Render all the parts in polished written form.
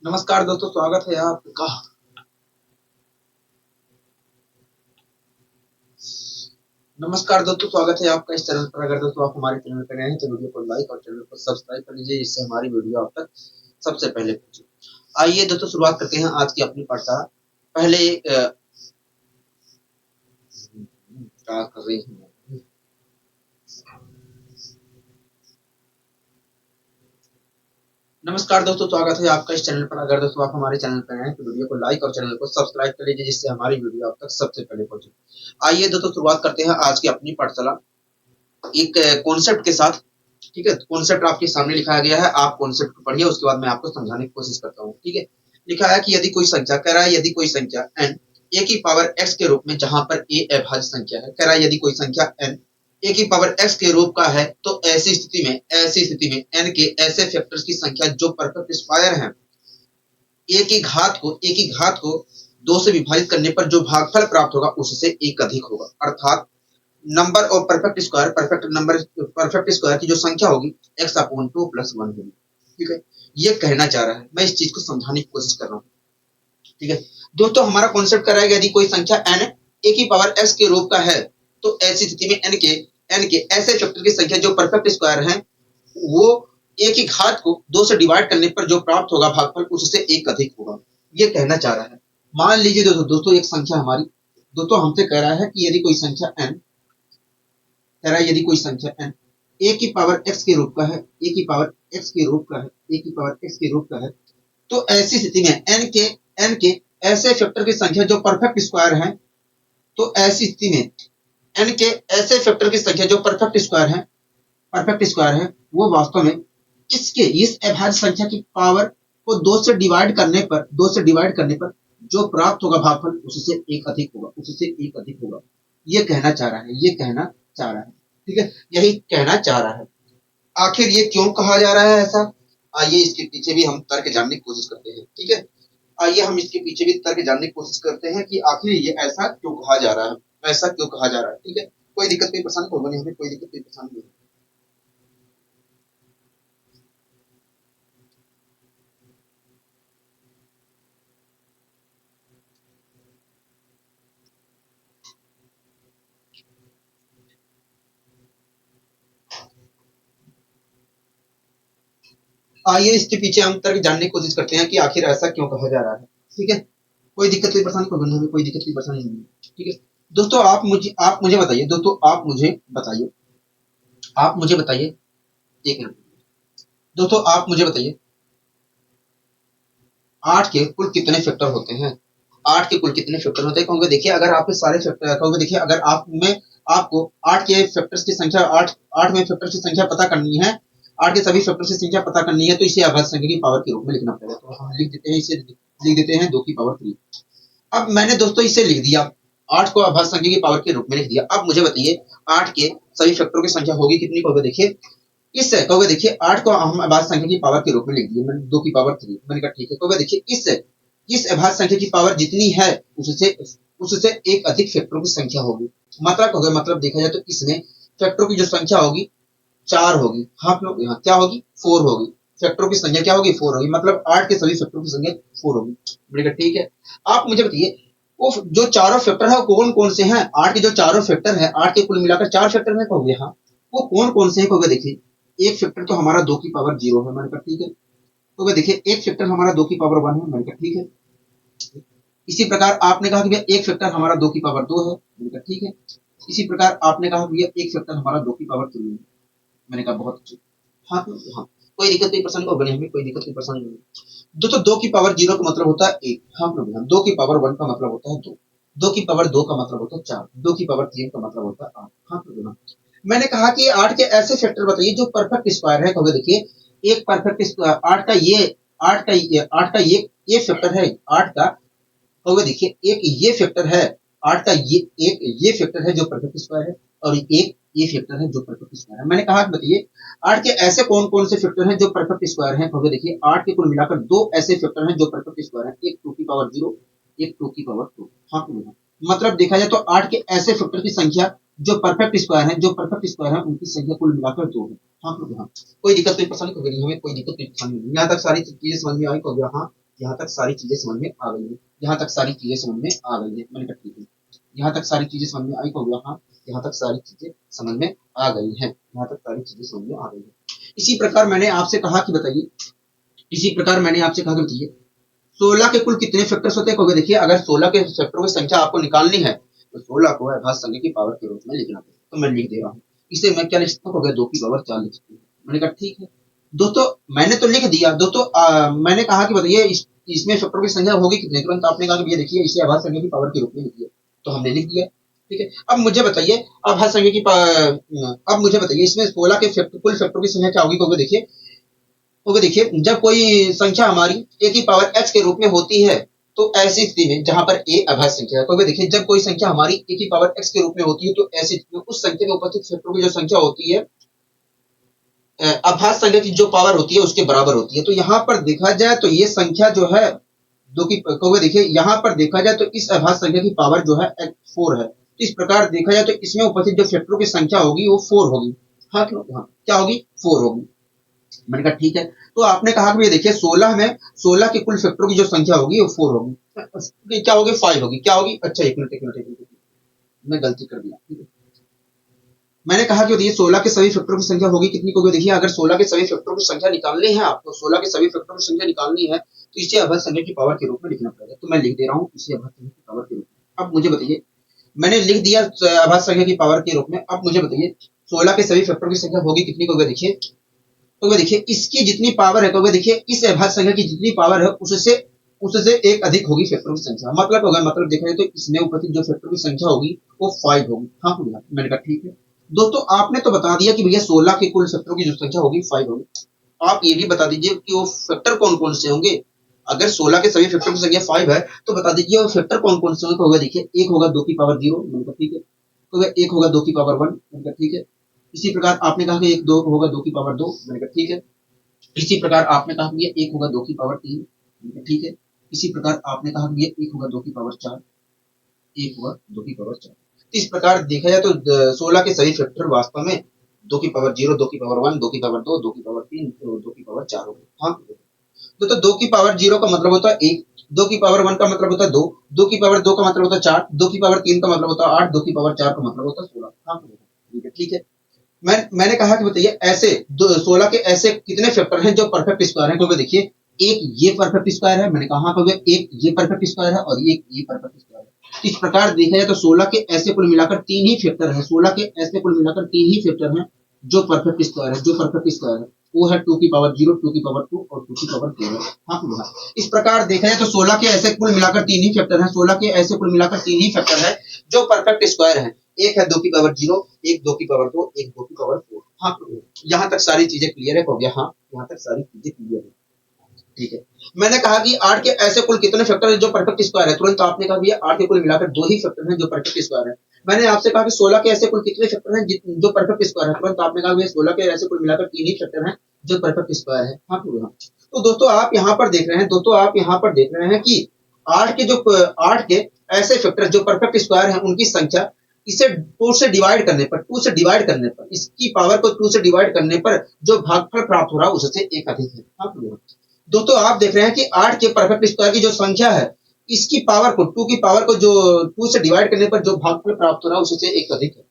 नमस्कार दोस्तों, स्वागत है आपका। नमस्कार दोस्तों, स्वागत है आपका इस चैनल पर। अगर दोस्तों आप हमारे चैनल पर नए हैं तो वीडियो को लाइक और चैनल को सब्सक्राइब कर लीजिए, जिससे हमारी वीडियो आप तक सबसे पहले पहुंचे। आइए दोस्तों, शुरुआत करते हैं आज की अपनी पाठशाला। पहले क्या कर रही हूँ। नमस्कार दोस्तों, स्वागत है आपका इस चैनल पर। अगर दोस्तों आप हमारे चैनल पर नए हैं तो वीडियो को लाइक और चैनल को सब्सक्राइब कर लीजिए, जिससे हमारी वीडियो आप तक सबसे पहले पहुंचे। आइए दोस्तों, शुरुआत करते हैं आज की अपनी पाठशाला एक कॉन्सेप्ट के साथ। ठीक है, कॉन्सेप्ट आपके सामने लिखाया गया है, आप कॉन्सेप्ट को पढ़िए, उसके बाद मैं आपको समझाने की कोशिश करता हूँ। ठीक है, लिखा है कि यदि कोई संख्या, कह रहा है यदि कोई संख्या n a की पावर x के रूप में, जहां पर a अभाज्य संख्या है, कह रहा है यदि कोई संख्या n a की पावर x के रूप का है, तो ऐसी स्थिति में n के ऐसे फैक्टर्स की संख्या जो परफेक्ट स्क्वायर है, a की घात को 2 से विभाजित करने पर जो भागफल प्राप्त होगा उससे एक अधिक होगा। अर्थात नंबर ऑफ परफेक्ट स्क्वायर की जो संख्या होगी x अपॉन 2 प्लस 1 होगी। ठीक है, ये कहना चाह रहा है, मैं इस चीज को समझाने की कोशिश कर रहा हूँ। ठीक है दोस्तों, हमारा कॉन्सेप्ट कर रहा है यदि कोई संख्या n a की पावर x के रूप का है, तो ऐसी स्थिति में n के ऐसे फैक्टर की संख्या जो परफेक्ट स्क्वायर है, वो a की घात को 2 से डिवाइड करने पर जो प्राप्त होगा भागफल उससे एक अधिक होगा। ये कहना चाह रहा है। मान लीजिए दोस्तों एक संख्या हमारी, दोस्तों हमसे कह रहा है कि यदि कोई संख्या n, कह रहा है यदि कोई संख्या n a की पावर x के रूप का है, a की पावर x के रूप का है, a की पावर x के रूप का है, तो ऐसी स्थिति में n के ऐसे फैक्टर की संख्या जो परफेक्ट स्क्वायर है, तो ऐसी स्थिति में n के ऐसे फैक्टर की संख्या जो परफेक्ट स्क्वायर है, वो वास्तव में इस अभाज्य संख्या की पावर को 2 से डिवाइड करने पर जो प्राप्त होगा भागफल उससे एक अधिक होगा। ये कहना चाह रहा है, ये कहना चाह रहा है। ठीक है, यही कहना चाह रहा है। आखिर ये क्यों कहा जा रहा है ऐसा, आइए इसके पीछे भी हम तर्क जानने की कोशिश करते हैं। ठीक है, आइए हम इसके पीछे भी तर्क जानने की कोशिश करते हैं कि आखिर ये ऐसा क्यों कहा जा रहा है, ऐसा क्यों कहा जा रहा है। ठीक है, कोई दिक्कत कोई परेशानी होगा नहीं, हमें कोई दिक्कत कोई परेशानी नहीं। आइए इसके पीछे हम तर्क जानने की कोशिश करते हैं कि आखिर ऐसा क्यों कहा जा रहा है। ठीक है, कोई दिक्कत कोई परेशानी होगा नहीं, हमें कोई दिक्कत कोई परेशानी नहीं है। ठीक है दोस्तों, आप मुझे बताइए, दोस्तों आप मुझे बताइए, एक मिनट दोस्तों, आप मुझे बताइए 8 के कुल कितने फैक्टर होते हैं। 8 के कुल कितने फैक्टर होते हैं, क्योंकि देखिए अगर आपके सारे फैक्टर, क्योंकि देखिए अगर आपको 8 के फैक्टर्स की संख्या, 8 में फैक्टर्स की संख्या पता करनी है, 8 के सभी फैक्टर्स की संख्या पता करनी है, तो इसे अभाज्य संख्या की पावर के रूप में लिखना पड़ेगा। तो हम लिख देते हैं, इसे लिख देते हैं 2 की पावर 3। अब मैंने दोस्तों इसे लिख दिया, 8 को अभाज्य संख्या की पावर के रूप में लिख दिया। अब मुझे बताइए 8 के सभी फैक्टरों की संख्या होगी कितनी, कहोगे देखिए इससे, कहोगे देखिए 8 को हम अभाज्य संख्या की पावर के रूप में लिख दिया मैंने, 2 की पावर 3। मैंने कहा ठीक है, कहोगे देखिए इस अभाज्य संख्या की पावर जितनी है उससे एक अधिक फैक्टरों की संख्या होगी। मतलब देखा जाए तो इसमें फैक्टरों की जो संख्या होगी 4 होगी। हाँ लोग यहाँ क्या होगी, 4 होगी। फैक्टरों की संख्या क्या होगी, 4 होगी। मतलब 8 के सभी फैक्टरों की संख्या 4 होगी। मैंने कहा ठीक है। आप मुझे बताइए वो जो चारों फैक्टर है वो कौन कौन से हैं। 8 के जो चारों फैक्टर है, 8 के कुल मिलाकर 4 फैक्टर है, कहोगे हाँ, वो कौन कौन से हैं, कहोगे देखिए एक फैक्टर तो हमारा 2 की पावर 0 है। मैंने कहा ठीक है। तो देखिए एक फैक्टर हमारा 2 की पावर 1 है। मैंने कहा ठीक है। इसी प्रकार आपने कहा कि भैया एक फैक्टर हमारा 2 की पावर 2 है। मैंने कहा ठीक है। इसी प्रकार आपने कहा भैया एक फैक्टर हमारा 2 की पावर 3 है। मैंने कहा बहुत अच्छे। हाँ हाँ, कोई दिक्कत कोई परेशानी होगी नहीं, हमें कोई दिक्कत कोई परेशानी नहीं। दोस्तों 2 की पावर 0 का मतलब होता है 1। हाँ 2 की पावर 1 का मतलब होता है 2। 2 की पावर 2 का मतलब होता है 4। 2 की पावर 3 का मतलब होता है 8। हाँ मैंने कहा कि 8 के ऐसे फैक्टर बताइए जो परफेक्ट स्क्वायर है। कहोगे देखिए एक परफेक्ट 8 का ये फैक्टर है 8 का। कहोगे देखिए एक ये फैक्टर है 8 का, ये फैक्टर है जो परफेक्ट स्क्वायर है, और एक ये फैक्टर है जो परफेक्ट स्क्वायर है। मैंने कहा बताइए 8 के ऐसे कौन कौन से फैक्टर हैं जो परफेक्ट स्क्वायर हैं। कहोगे देखिए 8 के कुल मिलाकर 2 ऐसे फैक्टर हैं जो परफेक्ट स्क्वायर हैं, एक 2 की पावर 0, एक 2 की पावर 2। हाँ मतलब देखा जाए तो 8 के ऐसे फैक्टर की संख्या जो परफेक्ट स्क्वायर है उनकी संख्या कुल मिलाकर 2 है। हाँ कोई दिक्कत कोई परेशानी, कहोगे हमें कोई दिक्कत कोई परेशानी नहीं। यहाँ तक सारी चीजें समझ में आई, कहोगे हाँ यहाँ तक सारी चीजें समझ में आ गई है, यहाँ तक सारी चीजें समझ में आ गई है। मैंने कहा ठीक है, यहाँ तक सारी चीजें समझ में आई हो गया। हाँ, यहाँ तक सारी चीजें समझ में आ गई है, यहाँ तक सारी चीजें समझ में आ गई है। इसी प्रकार मैंने आपसे कहा कि बताइए, इसी प्रकार मैंने आपसे कहा कि बताइए 16 के कुल कितने फैक्टर्स होते हैं? क्योंकि देखिए अगर 16 के फैक्टरों की संख्या आपको निकालनी है तो 16 को अभाज्य संख्या की पावर के रूप में लिखना पड़ेगा। तो मैं लिख दे रहा हूँ, इसे मैं क्या लिख सकता हूँ? 2 की पावर 4 लिख सकता हूँ। मैंने कहा ठीक है दोस्तों, मैंने तो लिख दिया दोस्तों। मैंने कहा कि बताइए इसमें फैक्टरों की संख्या होगी कितने? तुरंत आपने कहा कि भैया देखिए इसे अभाज्य संख्या की पावर के रूप में लिखिए, तो हमने लिख दिया। ठीक है, अब मुझे बताइए अभाज्य संख्या की अब मुझे बताइए इसमें 16 के कुल फैक्टरों की संख्या क्या होगी? क्योंकि देखिए जब कोई संख्या हमारी a की पावर x के रूप में होती है तो ऐसी स्थिति में जहां पर a अभाज्य संख्या है, तो देखिए जब कोई संख्या हमारी a की पावर x के रूप में होती है तो ऐसी स्थिति में उस संख्या में उपस्थित फैक्टरों की जो संख्या होती है अभाज्य संख्या की जो पावर होती है उसके बराबर होती है। तो यहाँ पर देखा जाए तो ये संख्या जो है दो की, क्योंकि देखिए यहाँ पर देखा जाए तो इस अभाज्य संख्या की पावर जो है 4 है। तो इस प्रकार देखा जाए तो इसमें उपस्थित जो फैक्टरों की संख्या होगी वो 4 होगी। हाँ क्या होगी? 4 होगी। मैंने कहा ठीक है, तो आपने कहा कि देखिए 16 में 16 के कुल फैक्टरों की जो संख्या होगी वो 4 होगी। क्या होगी? 5 होगी। क्या होगी? अच्छा एक मिनट, मैं गलती कर दिया। ठीक है, मैंने कहा कि ये 16 के सभी फैक्टरों की संख्या होगी कितनी? होगी देखिए अगर 16 के सभी फैक्टरों की संख्या निकालनी है आपको, 16 के सभी फैक्टरों की संख्या निकालनी है तो इसे अभाज्य संख्या की पावर के रूप में लिखना पड़ेगा। तो मैं लिख दे रहा हूँ इसे अभाज्य संख्या की पावर के रूप में। अब मुझे बताइए, मैंने लिख दिया अभाज्य संख्या की पावर के रूप में। अब मुझे बताइए 16 के सभी फैक्टरों की संख्या होगी कितनी? होगी देखिए, तो देखिए इसकी जितनी पावर है, तो देखिए इस अभाज्य संख्या की जितनी पावर है उससे उससे एक अधिक होगी फैक्टरों की संख्या। मतलब होगा, मतलब देखा जाए तो इसमें उपस्थित जो फैक्टरों की संख्या होगी वो 5 होगी। हाँ भैया, मैंने कहा ठीक है दोस्तों, आपने तो बता दिया कि भैया 16 के कुल फैक्टरों की जो संख्या होगी 5 होगी। आप ये भी बता दीजिए कि वो फैक्टर कौन कौन से होंगे। अगर 16 के सभी फैक्टरों की संख्या 5 है तो बता दीजिए वो फैक्टर कौन कौन से होंगे। देखिए एक होगा 2 की पावर 0, मैंने कहा ठीक है, तो एक होगा 2 की पावर 1, मैंने कहा ठीक है। इसी प्रकार आपने कहा कि एक दो होगा 2 की पावर 2, मैंने कहा ठीक है। इसी प्रकार आपने कहा कि एक होगा 2 की पावर 3, ठीक है। इसी प्रकार आपने कहा कि एक होगा 2 की पावर 4, एक होगा 2 की पावर 4। इस प्रकार देखा जाए तो 16 के सभी फैक्टर वास्तव में 2 की पावर 0, 2 की पावर 1, 2 की पावर 2, 2 की पावर 3, 2 की पावर 4 हो गए। हाँ, तो 2 की पावर 0 का मतलब होता है 1, 2 की पावर 1 का मतलब होता है 2, 2 की पावर 2 का मतलब होता है 4, 2 की पावर 3 का मतलब होता है 8, 2 की पावर 4 का मतलब होता है 16। हाँ, ठीक है। मैंने कहा कि बताइए ऐसे 16 के ऐसे कितने फैक्टर हैं जो परफेक्ट स्क्वायर है? क्योंकि देखिए एक ये परफेक्ट स्क्वायर है, मैंने कहा क्योंकि एक ये परफेक्ट स्क्वायर है और एक ये परफेक्ट स्क्वायर है। इस प्रकार देखा जाए तो 16 के ऐसे कुल मिलाकर 3 ही फैक्टर है, 16 के ऐसे कुल मिलाकर 3 ही फैक्टर हैं जो परफेक्ट स्क्वायर है। जो परफेक्ट स्क्वायर है वो है 2 की पावर 0, 2 की पावर 2 और 2 की पावर 2 है। हाँ, इस प्रकार देखा जाए तो 16 के ऐसे कुल मिलाकर 3 ही फैक्टर है, 16 के ऐसे कुल मिलाकर 3 ही फैक्टर है जो परफेक्ट स्क्वायर है। एक है 2 की पावर 0, एक 2 की पावर 2, एक 2 की पावर 4। हाँ, यहाँ तक सारी चीजें क्लियर है? हो गया। हाँ, यहाँ तक सारी चीजें क्लियर है। ठीक है, मैंने कहा कि 8 के ऐसे कुल कितने फैक्टर है जो परफेक्ट स्क्वायर है? तुरंत आपने कहा भैया 8 के कुल मिलाकर 2 ही फैक्टर हैं जो परफेक्ट स्क्वायर है। मैंने आपसे कहा कि 16 के ऐसे कुल कितने फैक्टर हैं जो परफेक्ट स्क्वायर है? तुरंत आपने कहा भैया 16 के ऐसे कुल मिलाकर 3 ही फैक्टर हैं जो परफेक्ट स्क्वायर है। हाँ, तो दोस्तों आप यहाँ पर देख रहे हैं, दोस्तों आप यहाँ पर देख रहे हैं कि 8 के ऐसे फैक्टर जो परफेक्ट स्क्वायर है उनकी संख्या इसे 2 से डिवाइड करने पर, 2 से डिवाइड करने पर, इसकी पावर को 2 से डिवाइड करने पर जो भागफल प्राप्त हो रहा है उससे एक अधिक है। हाँ, दोस्तों आप देख रहे हैं कि 8 के परफेक्ट स्क्वायर की जो संख्या है इसकी पावर को 2 की पावर को जो 2 से डिवाइड करने पर जो भागफल प्राप्त हो रहा है उससे एक अधिक है।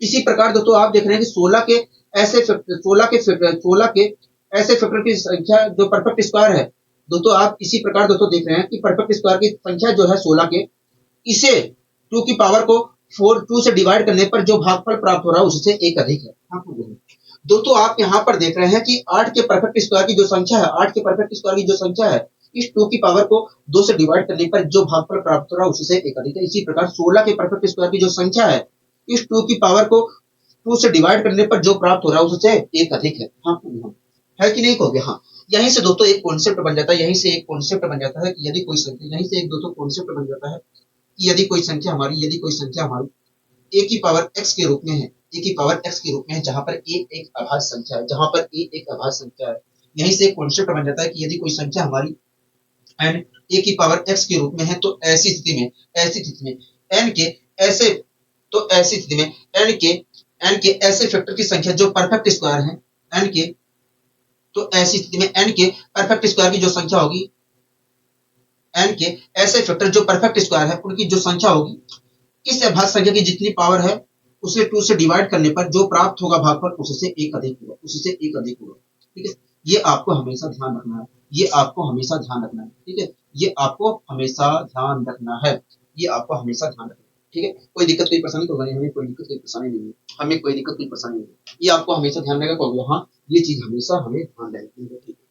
इसी प्रकार दोस्तों आप देख रहे हैं कि 16 के ऐसे 16 के ऐसे फैक्टर की संख्या जो परफेक्ट स्क्वायर है। दोस्तों आप इसी प्रकार दोस्तों देख रहे हैं कि परफेक्ट स्क्वायर की संख्या जो है 16 के, इसे 2 की पावर को 2 से डिवाइड करने पर जो भागफल प्राप्त हो रहा है उससे एक अधिक है। दोस्तों आप यहाँ पर देख रहे हैं कि 8 के परफेक्ट स्क्वायर की जो संख्या है, 8 के परफेक्ट स्क्वायर की जो संख्या है इस 2 की पावर को 2 से डिवाइड करने पर जो भागफल प्राप्त हो रहा है उससे एक अधिक है। इसी प्रकार 16 के परफेक्ट स्क्वायर की जो संख्या है इस 2 की पावर को 2 से डिवाइड करने पर जो प्राप्त हो रहा है उससे एक अधिक है। हाँ, है कि नहीं? हो गया। हाँ, यहीं से दोस्तों एक कॉन्सेप्ट बन जाता है, यहीं से एक कॉन्सेप्ट बन जाता है कि यदि कोई संख्या, यहीं से एक दोस्तों कॉन्सेप्ट बन जाता है कि यदि कोई संख्या हमारी a की पावर x के रूप में है, a की पावर x के रूप में है, जहां पर a एक अभाज्य संख्या है, जहां पर a एक अभाज्य संख्या है। यहीं से एक कॉन्सेप्ट बन जाता है कि यदि कोई संख्या हमारी n a की पावर x के रूप में है तो ऐसी स्थिति में n के ऐसे तो ऐसी स्थिति में n के ऐसे फैक्टर की संख्या जो परफेक्ट स्क्वायर है n के, तो ऐसी स्थिति में n के परफेक्ट स्क्वायर की जो संख्या होगी n के ऐसे फैक्टर जो परफेक्ट स्क्वायर है उनकी जो संख्या होगी इस अभाज्य संख्या की जितनी पावर है उसे 2 से डिवाइड करने पर जो प्राप्त होगा भागफल उससे एक अधिक होगा, उससे एक अधिक होगा। ठीक है, ये आपको हमेशा ध्यान रखना है, ये आपको हमेशा ध्यान रखना है। ठीक है, ये आपको हमेशा ध्यान रखना है, ये आपको हमेशा ध्यान रखना है। ठीक है, कोई दिक्कत कोई परेशानी तो नहीं, हमें कोई दिक्कत कोई परेशानी नहीं है, हमें कोई दिक्कत कोई परेशानी नहीं है, ये आपको हमेशा ध्यान रहेगा। क्योंकि हाँ, ये चीज हमेशा हमें ध्यान रखनी है। ठीक है,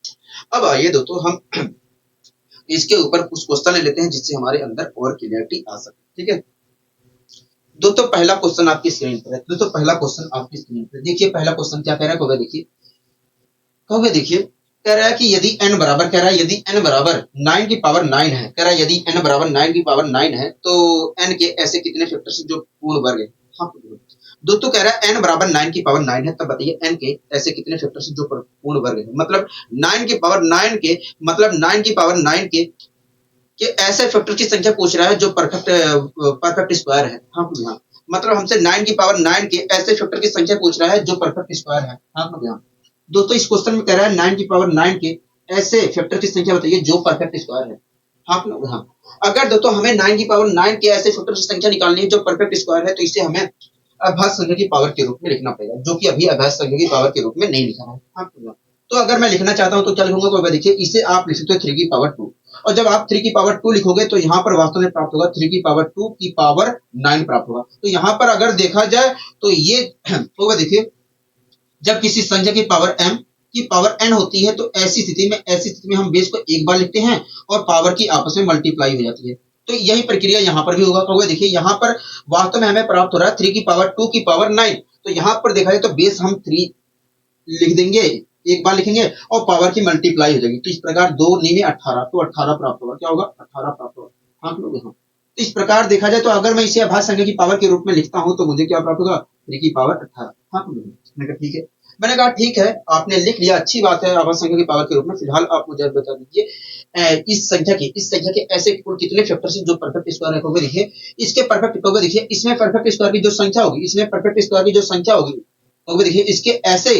अब आइए दोस्तों हम इसके ऊपर कुछ क्वेश्चन ले लेते हैं जिससे हमारे अंदर और क्लियरिटी आ सके। ठीक है, दोस्तों पहला क्वेश्चन आपकी स्क्रीन पर है। दोस्तों पहला क्वेश्चन आपकी स्क्रीन पर देखिए, पहला क्वेश्चन क्या कह रहा है कहोगे देखिए, कहोगे देखिए कह रहा है कि यदि n बराबर, कह रहा है यदि n बराबर 9 की पावर 9 है, कह रहा है यदि n बराबर 9 की पावर 9 है तो n के ऐसे कितने फैक्टर्स जो पूर्ण वर्ग है। हाँ दोस्तों कह रहा है n बराबर 9 की पावर 9 है, तब बताइए n के ऐसे कितने फैक्टर्स जो पूर्ण वर्ग है। मतलब 9 की पावर 9 के, मतलब 9 की पावर 9 के ऐसे फैक्टर की संख्या पूछ रहा है जो परफेक्ट स्क्वायर है। हाँ यहाँ मतलब हमसे 9 की पावर 9 के ऐसे फैक्टर की संख्या पूछ रहा है जो परफेक्ट स्क्वायर है। हाँ यहाँ दोस्तों इस क्वेश्चन में कह रहा है 9 की पावर 9 के ऐसे फैक्टर की संख्या बताइए जो परफेक्ट स्क्वायर है। हाँ अगर दोस्तों हमें 9 की पावर 9 के ऐसे फैक्टर की संख्या निकालनी है जो परफेक्ट स्क्वायर है तो इसे हमें अभाज्य संख्या की पावर के रूप में लिखना पड़ेगा, जो कि अभी अभाज्य संख्या की पावर के रूप में नहीं लिखा है। हाँ तो अगर मैं लिखना चाहता हूं तो क्या लिखूंगा, तो देखिए इसे आप लिख सकते हो 3 की पावर 2, और जब आप 3 की पावर 2 लिखोगे तो यहाँ पर वास्तव में प्राप्त होगा 3 की पावर 2 की पावर 9 प्राप्त होगा। तो यहाँ पर अगर देखा जाए तो ये होगा, देखिए जब किसी संख्या की पावर m की पावर n होती है तो ऐसी स्थिति में हम बेस को एक बार लिखते हैं और पावर की आपस में मल्टीप्लाई हो जाती है। तो यही प्रक्रिया यहाँ पर भी होगा। कहोगे देखिए यहाँ पर वास्तव में हमें प्राप्त हो रहा है 3 की पावर 2 की पावर 9, तो यहाँ पर देखा जाए तो बेस हम 3 लिख देंगे, एक बार लिखेंगे और पावर की मल्टीप्लाई हो जाएगी। तो इस प्रकार 2 में 18, तो 18 प्राप्त होगा। क्या होगा, 18 प्राप्त होगा। हाँ लोग यहाँ तो इस प्रकार देखा जाए तो अगर मैं इसे अभाज्य संख्या की पावर के रूप में लिखता हूं तो मुझे क्या प्राप्त होगा, 3 की पावर 18। हाँ मैंने कहा ठीक है, मैंने कहा ठीक है, आपने लिख लिया, अच्छी बात है अभाज्य संख्या की पावर के रूप में। फिलहाल आप मुझे बता दीजिए इस संख्या के ऐसे कुल कितने फैक्टर्स जो परफेक्ट स्क्वायर है। कहोगे देखिए इसके परफेक्ट, कहोगे देखिए इसमें परफेक्ट स्क्वायर की जो संख्या होगी, इसमें परफेक्ट स्क्वायर की जो संख्या होगी, कहोगे देखिए इसके ऐसे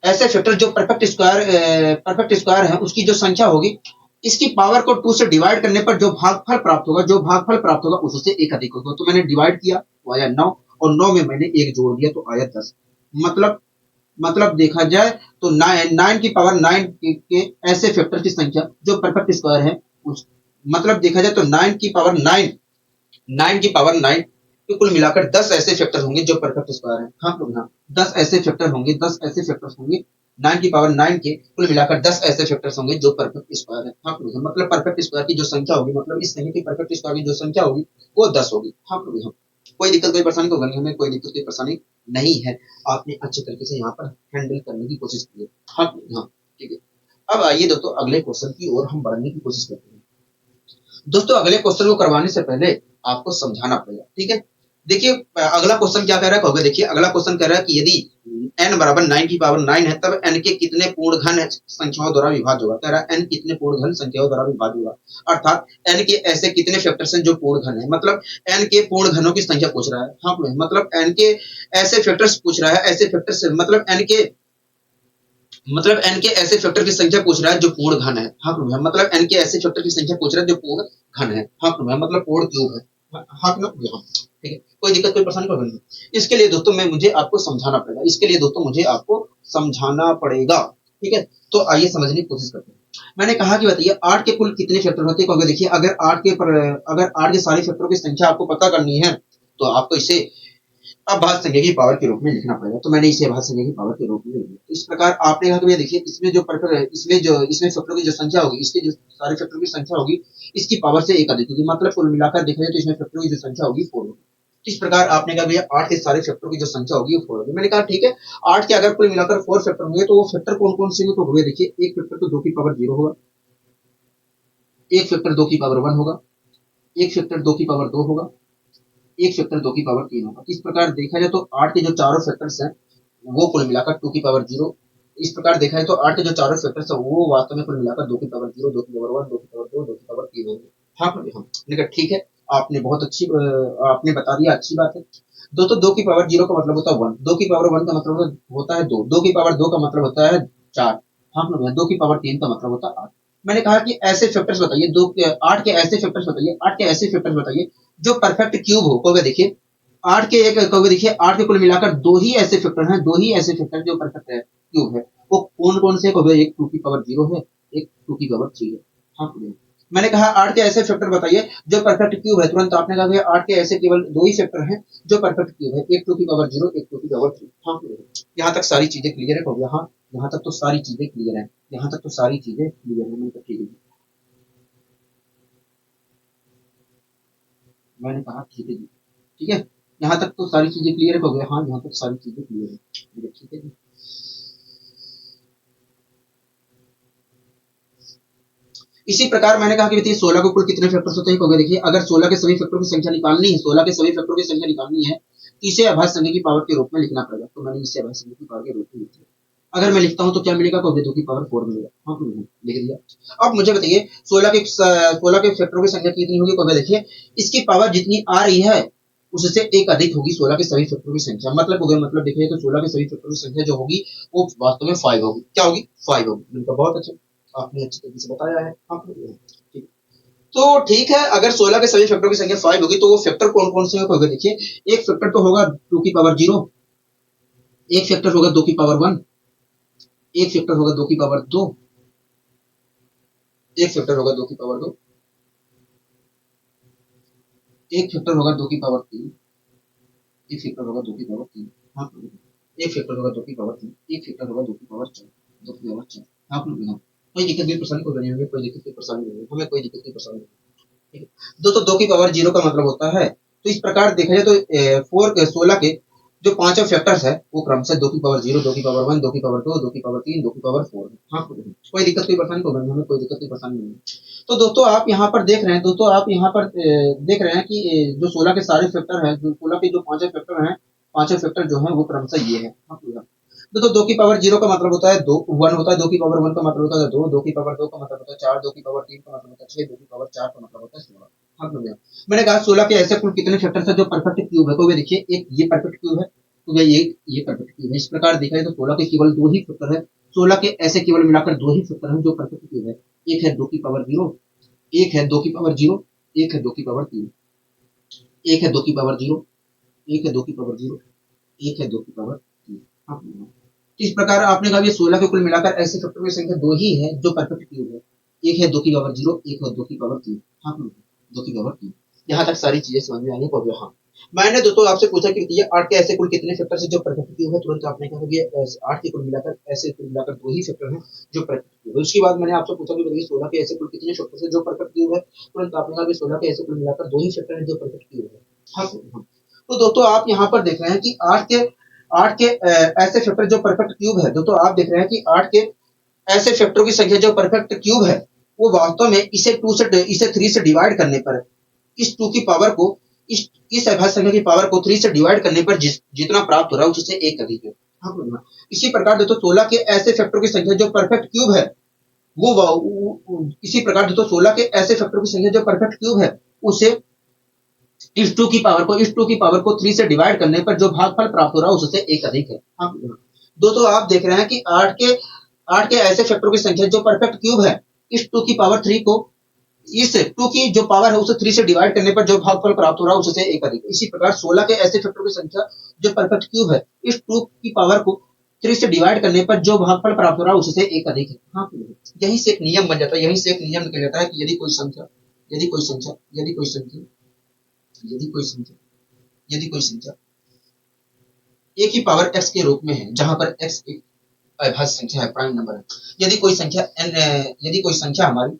फैक्टर जो परफेक्ट स्क्वायर है उसकी जो संख्या होगी, इसकी पावर को 2 से डिवाइड करने पर जो भागफल प्राप्त होगा उससे एक अधिक होगा। तो मैंने डिवाइड किया तो आया 9, और 9 में मैंने एक जोड़ दिया तो आया 10। मतलब देखा जाए तो 9 की पावर 9 के ऐसे फैक्टर की संख्या जो परफेक्ट स्क्वायर है उस, मतलब देखा जाए तो 9 की पावर 9 तो कुल मिलाकर 10 ऐसे फैक्टर होंगे जो परफेक्ट स्क्वायर है। हाँ लोग हाँ 10 ऐसे फैक्टर होंगे, 10 ऐसे फैक्टर्स होंगे 9 की पावर 9 के कुल मिलाकर 10 ऐसे फैक्टर्स होंगे जो परफेक्ट स्क्वायर है। हाँ लोग मतलब परफेक्ट स्क्वायर की जो संख्या होगी, मतलब इस संख्या की परफेक्ट स्क्वायर की जो संख्या होगी वो 10 होगी। हाँ लोग हाँ कोई दिक्कत कोई परेशानी तो नहीं, हमें कोई दिक्कत कोई परेशानी नहीं है, आपने अच्छे तरीके से यहाँ पर हैंडल करने की कोशिश की है। हाँ हाँ ठीक है, अब आइए दोस्तों अगले क्वेश्चन की ओर हम बढ़ने की कोशिश करते हैं। दोस्तों अगले क्वेश्चन को करवाने से पहले आपको समझाना पड़ेगा। ठीक है, देखिए अगला क्वेश्चन क्या कह रहा है, कहोगे देखिए अगला क्वेश्चन कह रहा है कि यदि n बराबर 9 की पावर 9 है तब n के कितने पूर्ण घन संख्याओं द्वारा विभाज्य होगा। कह रहा है n कितने पूर्ण घन संख्याओं द्वारा विभाज्य होगा, अर्थात n के ऐसे कितने फैक्टर्स हैं जो पूर्ण घन है। मतलब n के पूर्ण घनों की संख्या पूछ रहा है। हाँ मतलब n के ऐसे फैक्टर्स पूछ रहा है, ऐसे फैक्टर्स मतलब n के ऐसे फैक्टर की संख्या पूछ रहा है जो पूर्ण घन है। हाँ मतलब n के ऐसे फैक्टर की संख्या पूछ रहा है जो पूर्ण घन है। हाँ मतलब पूर्ण क्यूब है। हाँ ठीक है, कोई दिक्कत कोई परेशानी कोई नहीं। इसके लिए दोस्तों मुझे आपको समझाना पड़ेगा, इसके लिए दोस्तों मुझे आपको समझाना पड़ेगा। ठीक है, तो आइए समझने की कोशिश करते हैं। मैंने कहा कि बताइए 8 के कुल कितने फैक्टर होते हैं। क्योंकि देखिए अगर 8 के सारे फैक्टरों की संख्या आपको पता करनी है तो आपको इसे अभाज्य संख्या की पावर के रूप में लिखना पड़ेगा। तो मैंने इसे अभाज्य संख्या की पावर के रूप में लिख दिया। इस प्रकार आपने कहा कि भैया देखिए इसमें फैक्टरों की जो संख्या होगी, इसके जो सारे फैक्टरों की संख्या होगी इसकी पावर से एक अधिक होगी। मतलब कुल मिलाकर देखा जाए तो इसमें फैक्टरों की जो संख्या होगी 4 होगी। इस प्रकार आपने कहा भैया 8 के सारे फैक्टरों की जो संख्या होगी वो 4 होगी। मैंने कहा ठीक है, 8 के अगर कुल मिलाकर 4 फैक्टर होंगे तो वो फैक्टर कौन कौन से होंगे। तो हुए देखिए एक फैक्टर तो 2 की पावर 0 होगा, एक फैक्टर 2 की पावर 1 होगा, एक फैक्टर 2 की पावर 2 होगा, एक फैक्टर 2 की पावर 3 होगा। इस प्रकार देखा जाए तो 8 के जो चारों फैक्टर्स हैं वो कुल मिलाकर 2 की पावर 0। इस प्रकार देखा जाए तो 8 के जो चारों फैक्टर्स हैं वो वास्तव में कुल मिलाकर 2 की पावर 0, 2 की पावर 1, 2 की पावर 2, 2 की पावर 3 होंगे। हाँ मैंने कहा ठीक है, आपने बहुत अच्छी आपने बता दिया, अच्छी बात है। दोस्तों 2 की पावर 0 का मतलब होता है 1, 2 की पावर 1 का मतलब होता है 2, 2 की पावर 2 का मतलब होता है 4। हाँ 2 की पावर 3 का मतलब होता है 8। मैंने कहा कि ऐसे फैक्टर्स बताइए, 8 के ऐसे फैक्टर्स बताइए, 8 के ऐसे फैक्टर्स बताइए जो परफेक्ट क्यूब हो। कहोगे देखिए 8 के एक कहोगे देखिए 8 के कुल मिलाकर दो ही ऐसे फैक्टर हैं, दो ही ऐसे फैक्टर जो परफेक्ट है क्यूब है। वो कौन-कौन से? कहोगे एक 2 की पावर 0 है, एक 2 की पावर 3 है। हाँ, मैंने कहा 8 के ऐसे फैक्टर बताइए जो परफेक्ट क्यूब है। तुरंत आपने कहा कि 8 के ऐसे केवल दो ही फैक्टर हैं जो परफेक्ट क्यूब है, एक 2 की पावर 0, एक 2 की पावर 3। हाँ, यहाँ तक सारी चीजें क्लियर है? कहोगे हाँ, यहाँ तक तो सारी चीजें क्लियर है, यहाँ तक तो सारी चीजें क्लियर है। मैंने कहा ठीक है, मैंने कहा ठीक है जी, ठीक है, यहाँ तक तो सारी चीजें क्लियर है? कहोगे हाँ, यहाँ तक सारी चीजें क्लियर है। ठीक है जी। इसी प्रकार मैंने कहा कि देखिए 16 को कुल कितने फैक्टर्स होते हैं? कहोगे देखिए अगर 16 के सभी फैक्टरों की संख्या निकालनी है, 16 के सभी फैक्टरों की संख्या निकालनी है, तो इसे अभाज्य संख्या की पावर के रूप में लिखना पड़ेगा। तो मैंने इसे अभाज्य संख्या की पावर के रूप में लिख दिया। अगर मैं लिखता हूं तो क्या मिलेगा? कहोगे 2 की पावर 4 मिलेगा। हाँ, तो लिख दिया। अब मुझे बताइए 16 के फैक्टरों की संख्या कितनी होगी? कहोगे देखिए इसकी पावर जितनी आ रही है उससे एक अधिक होगी 16 के सभी फैक्टरों की संख्या। मतलब हो गया, मतलब देखिए तो 16 के सभी फैक्टरों की संख्या जो होगी वो वास्तव में 5 होगी। क्या होगी? 5 होगी। मैंने कहा बहुत अच्छा, आपने अच्छी तरीके से बताया है। हाँ, ठीक। तो ठीक है, अगर 16 के सभी फैक्टर की संख्या 5 होगी तो वो फैक्टर कौन कौन से होगा? देखिए एक फैक्टर तो होगा 2 की पावर 0, एक फैक्टर होगा 2 की पावर 1, एक फैक्टर होगा 2 की पावर 2, एक फैक्टर होगा 2 की पावर 2, एक फैक्टर होगा 2 की पावर 3, एक फैक्टर होगा 2 की पावर 3। हाँ, एक फैक्टर होगा 2 की पावर 3, एक फैक्टर होगा 2 की पावर 4, 2 की पावर 4। हाँ, कोई दिक्कत की परेशानी को नहीं होगी, कोई दिक्कत की परेशानी नहीं होगी, हमें कोई दिक्कत की परेशानी नहीं होगी। ठीक है, दोस्तों 2 की पावर 0 का मतलब होता है, तो इस प्रकार देखा जाए तो 16 के जो पांचों फैक्टर्स है वो क्रमशः 2 की पावर 0, 2 की पावर 1, 2 की पावर 2, 2 की पावर 3, 2 की पावर 4 है। हाँ, कोई दिक्कत कोई परेशानी को नहीं, हमें कोई दिक्कत कोई परेशानी नहीं है। तो दोस्तों आप यहाँ पर देख रहे हैं, दोस्तों आप यहाँ पर देख रहे हैं कि जो 16 के सारे फैक्टर हैं, जो 16 के जो पांचों फैक्टर हैं, पांचों फैक्टर जो हैं वो क्रमशः ये है। हाँ, दोस्तों 2 की पावर 0 का मतलब होता है 2 1 होता है, 2 की पावर 1 का मतलब होता है 2, 2 की पावर 2 का मतलब होता है 4, 2 की पावर 3 का मतलब होता है 6, 2 की पावर 4 का मतलब होता है 16। हाँ, तो मैंने कहा 16 के ऐसे कुल कितने फैक्टर्स हैं जो परफेक्ट क्यूब है? तो वे देखिए एक ये परफेक्ट क्यूब है, तो ये परफेक्ट क्यूब है। इस प्रकार देखा जाए तो 16 के केवल दो ही फैक्टर है, 16 के ऐसे केवल मिलाकर दो ही फैक्टर हैं जो परफेक्ट क्यूब है। एक है 2 की पावर 0, एक है 2 की पावर 0, एक है 2 की पावर 3, एक है 2 की पावर 0, एक है 2 की पावर 0, एक है 2 की पावर 3। हाँ, तो इस प्रकार आपने कहा 16 के कुल मिलाकर ऐसे फैक्टर की संख्या दो ही है जो परफेक्ट क्यूब है। एक है 2 की पावर 0, एक है 2 की पावर 3। हाँ, 2 की पावर 3। यहाँ तक सारी चीजें समझ में आनी पड़ेगी। हाँ, मैंने दोस्तों आपसे पूछा कि ये 8 के ऐसे कुल कितने फैक्टर है जो परफेक्ट क्यूब है? तुरंत आपने कहा कि 8 के कुल मिलाकर ऐसे कुल मिलाकर दो ही फैक्टर हैं जो परफेक्ट क्यूब है। उसके बाद मैंने आपसे पूछा कि बताइए 16 के ऐसे कुल कितने फैक्टर है जो परफेक्ट क्यूब है? तुरंत आपने कहा कि 16 के ऐसे कुल मिलाकर दो ही फैक्टर है जो परफेक्ट क्यूब है। हाँ, तो दोस्तों आप यहाँ पर देख रहे हैं कि 8 के ऐसे फैक्टर जो परफेक्ट क्यूब है। दोस्तों आप देख रहे हैं कि 8 के ऐसे फैक्टरों की संख्या जो परफेक्ट क्यूब है वो वास्तव में इसे 3 से डिवाइड करने पर इस 2 की पावर को इस अभाज्य संख्या की पावर को 3 से डिवाइड करने पर जितना प्राप्त हो रहा है उससे एक अधिक है। हाँ, इसी प्रकार दोस्तों 16 के ऐसे फैक्टरों की संख्या जो परफेक्ट क्यूब है इसी प्रकार दोस्तों 16 के ऐसे फैक्टरों की संख्या जो परफेक्ट क्यूब है उसे इस 2 की पावर को 3 से डिवाइड करने पर जो भागफल प्राप्त हो रहा है उससे एक अधिक है। हाँ, दोस्तों आप देख रहे हैं कि 8 के ऐसे फैक्टरों की संख्या जो परफेक्ट क्यूब है इस 2 की पावर 3 को इस 2 की जो पावर है उसे 3 से डिवाइड करने पर जो भागफल प्राप्त हो रहा है उससे एक अधिक है। इसी प्रकार 16 के ऐसे फैक्टरों की संख्या जो परफेक्ट क्यूब है इस 2 की पावर को 3 से डिवाइड करने पर जो भागफल प्राप्त हो रहा है उससे एक अधिक है। हाँ, यहीं से एक नियम बन जाता है, यहीं से एक नियम निकल जाता है कि यदि कोई संख्या यदि कोई संख्या यदि कोई संख्या यदि कोई संख्या a की पावर x के रूप में है जहां पर x एक अभाज्य संख्या है, प्राइम नंबर है। यदि कोई संख्या हमारी